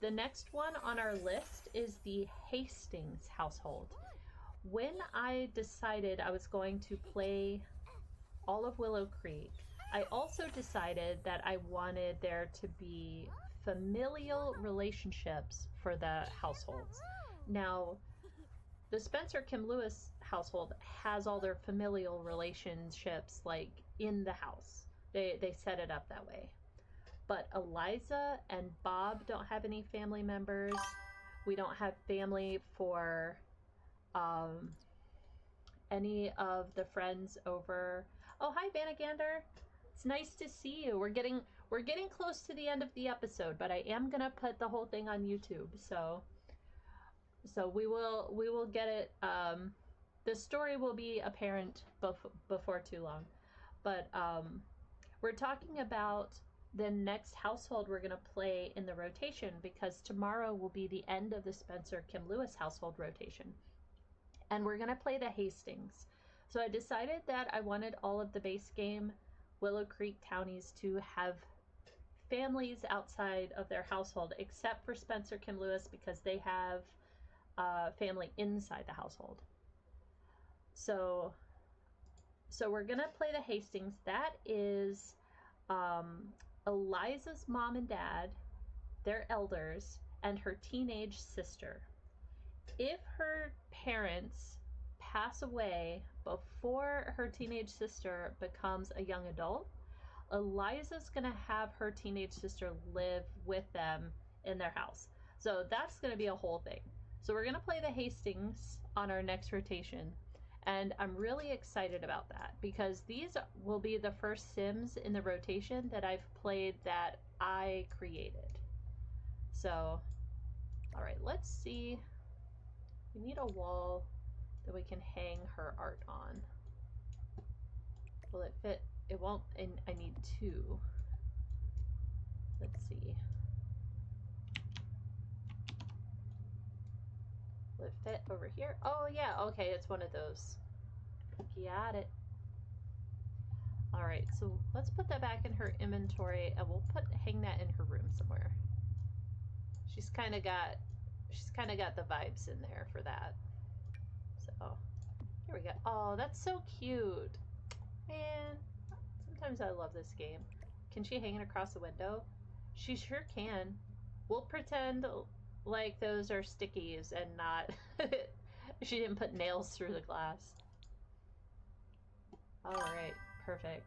The next one on our list is the Hastings household. When I decided I was going to play all of Willow Creek, I also decided that I wanted there to be familial relationships for the households. Now, the Spencer Kim Lewis household has all their familial relationships like in the house. They set it up that way. But Eliza and Bob don't have any family members. We don't have family for any of the friends over. Oh, hi Vanagander. It's nice to see you. We're getting close to the end of the episode, but I am gonna put the whole thing on YouTube. So we will get it. The story will be apparent before too long, but we're talking about the next household we're going to play in the rotation, because tomorrow will be the end of the Spencer Kim Lewis household rotation, and we're going to play the Hastings. So I decided that I wanted all of the base game Willow Creek townies to have families outside of their household, except for Spencer Kim Lewis, because they have family inside the household. So we're gonna play the Hastings. That is Eliza's mom and dad, their elders, and her teenage sister. If her parents pass away before her teenage sister becomes a young adult, Eliza's gonna have her teenage sister live with them in their house. So that's gonna be a whole thing. So we're gonna play the Hastings on our next rotation, and I'm really excited about that because these will be the first Sims in the rotation that I've played that I created. So, all right, let's see. We need a wall that we can hang her art on. Will it fit? It won't, and I need 2. Let's see. Will it fit over here? Oh yeah, okay, it's one of those. Got it. All right, so let's put that back in her inventory, and we'll hang that in her room somewhere. She's kind of got the vibes in there for that. So here we go. Oh, that's so cute, man. Sometimes I love this game. Can she hang it across the window? She sure can. We'll pretend like those are stickies and not she didn't put nails through the glass. Alright, perfect.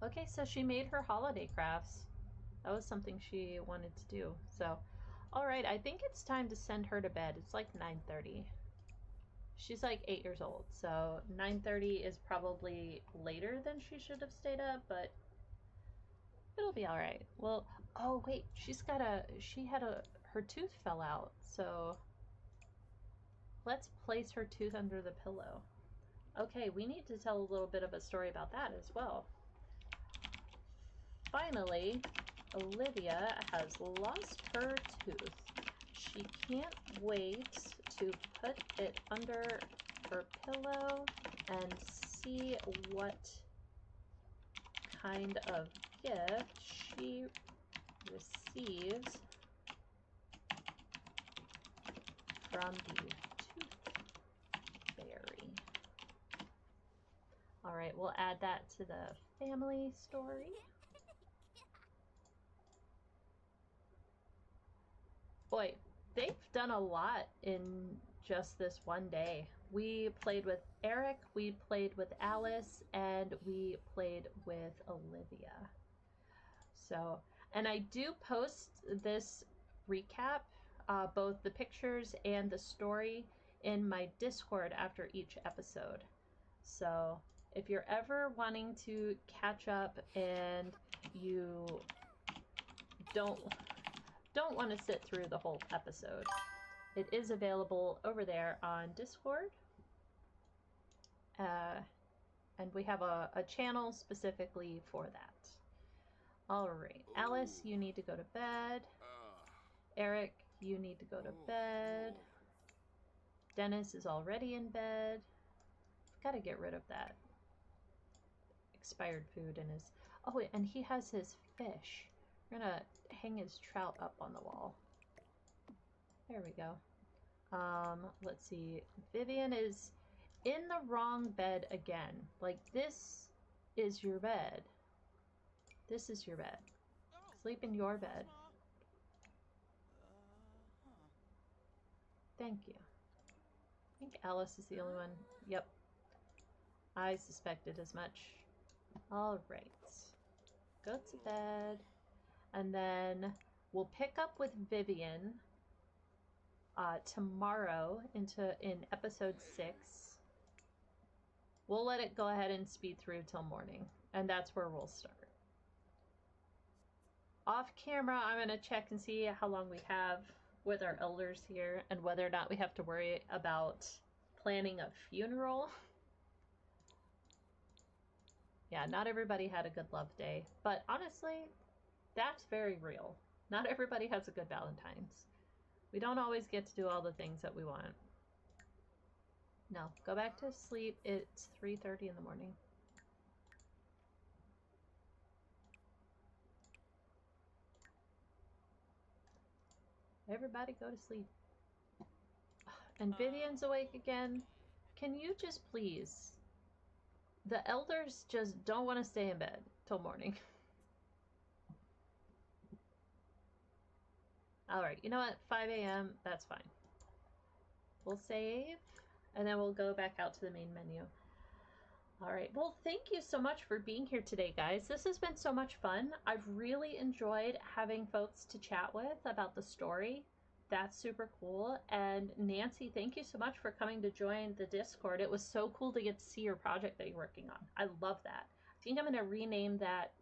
Okay, so she made her holiday crafts. That was something she wanted to do. So, alright, I think it's time to send her to bed. It's like 9:30. she's like 8 years old, so 9:30 is probably later than she should have stayed up, but it'll be all right. Well, oh wait, her tooth fell out, so let's place her tooth under the pillow. Okay, we need to tell a little bit of a story about that as well. Finally, Olivia has lost her tooth. She can't wait to put it under her pillow and see what kind of gift she receives from the tooth fairy. All right, we'll add that to the family story. Boy, they've done a lot in just this one day. We played with Eric, we played with Alice, and we played with Olivia. So, and I do post this recap, both the pictures and the story, in my Discord after each episode. So if you're ever wanting to catch up and you don't want to sit through the whole episode, it is available over there on Discord. And we have a channel specifically for that. All right, Alice, you need to go to bed. Eric, you need to go to bed. Dennis is already in bed. I've got to get rid of that expired food in his... Oh, wait, and he has his fish. We're gonna hang his trout up on the wall. There we go. Let's see. Vivian is in the wrong bed again. Like, this is your bed. This is your bed. Sleep in your bed. Thank you. I think Alice is the only one. Yep. I suspected as much. All right. Go to bed. And then we'll pick up with Vivian tomorrow in episode 6. We'll let it go ahead and speed through till morning. And that's where we'll start. Off camera, I'm going to check and see how long we have with our elders here and whether or not we have to worry about planning a funeral. Yeah, not everybody had a good love day, but honestly, that's very real. Not everybody has a good Valentine's. We don't always get to do all the things that we want. No, go back to sleep. It's 3:30 in the morning. Everybody go to sleep. And Vivian's awake again. Can you just please... The elders just don't want to stay in bed till morning. Alright, you know what? 5 a.m., that's fine. We'll save, and then we'll go back out to the main menu. Alright, well, thank you so much for being here today, guys. This has been so much fun. I've really enjoyed having folks to chat with about the story. That's super cool. And Nancy, thank you so much for coming to join the Discord. It was so cool to get to see your project that you're working on. I love that. I think I'm going to rename that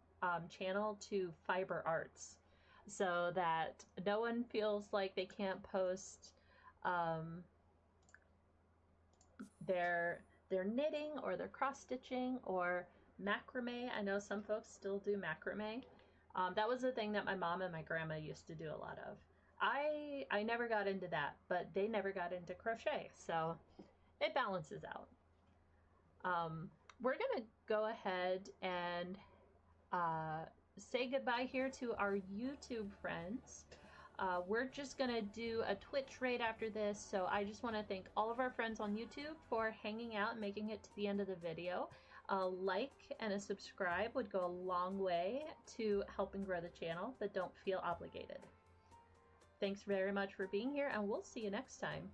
channel to Fiber Arts so that no one feels like they can't post their knitting or their cross-stitching or macrame. I know some folks still do macrame. That was the thing that my mom and my grandma used to do a lot of. I never got into that, but they never got into crochet, so it balances out. We're gonna go ahead and say goodbye here to our YouTube friends. We're just gonna do a Twitch raid after this, so I just want to thank all of our friends on YouTube for hanging out and making it to the end of the video. A like and a subscribe would go a long way to helping grow the channel, but don't feel obligated. Thanks very much for being here, and we'll see you next time.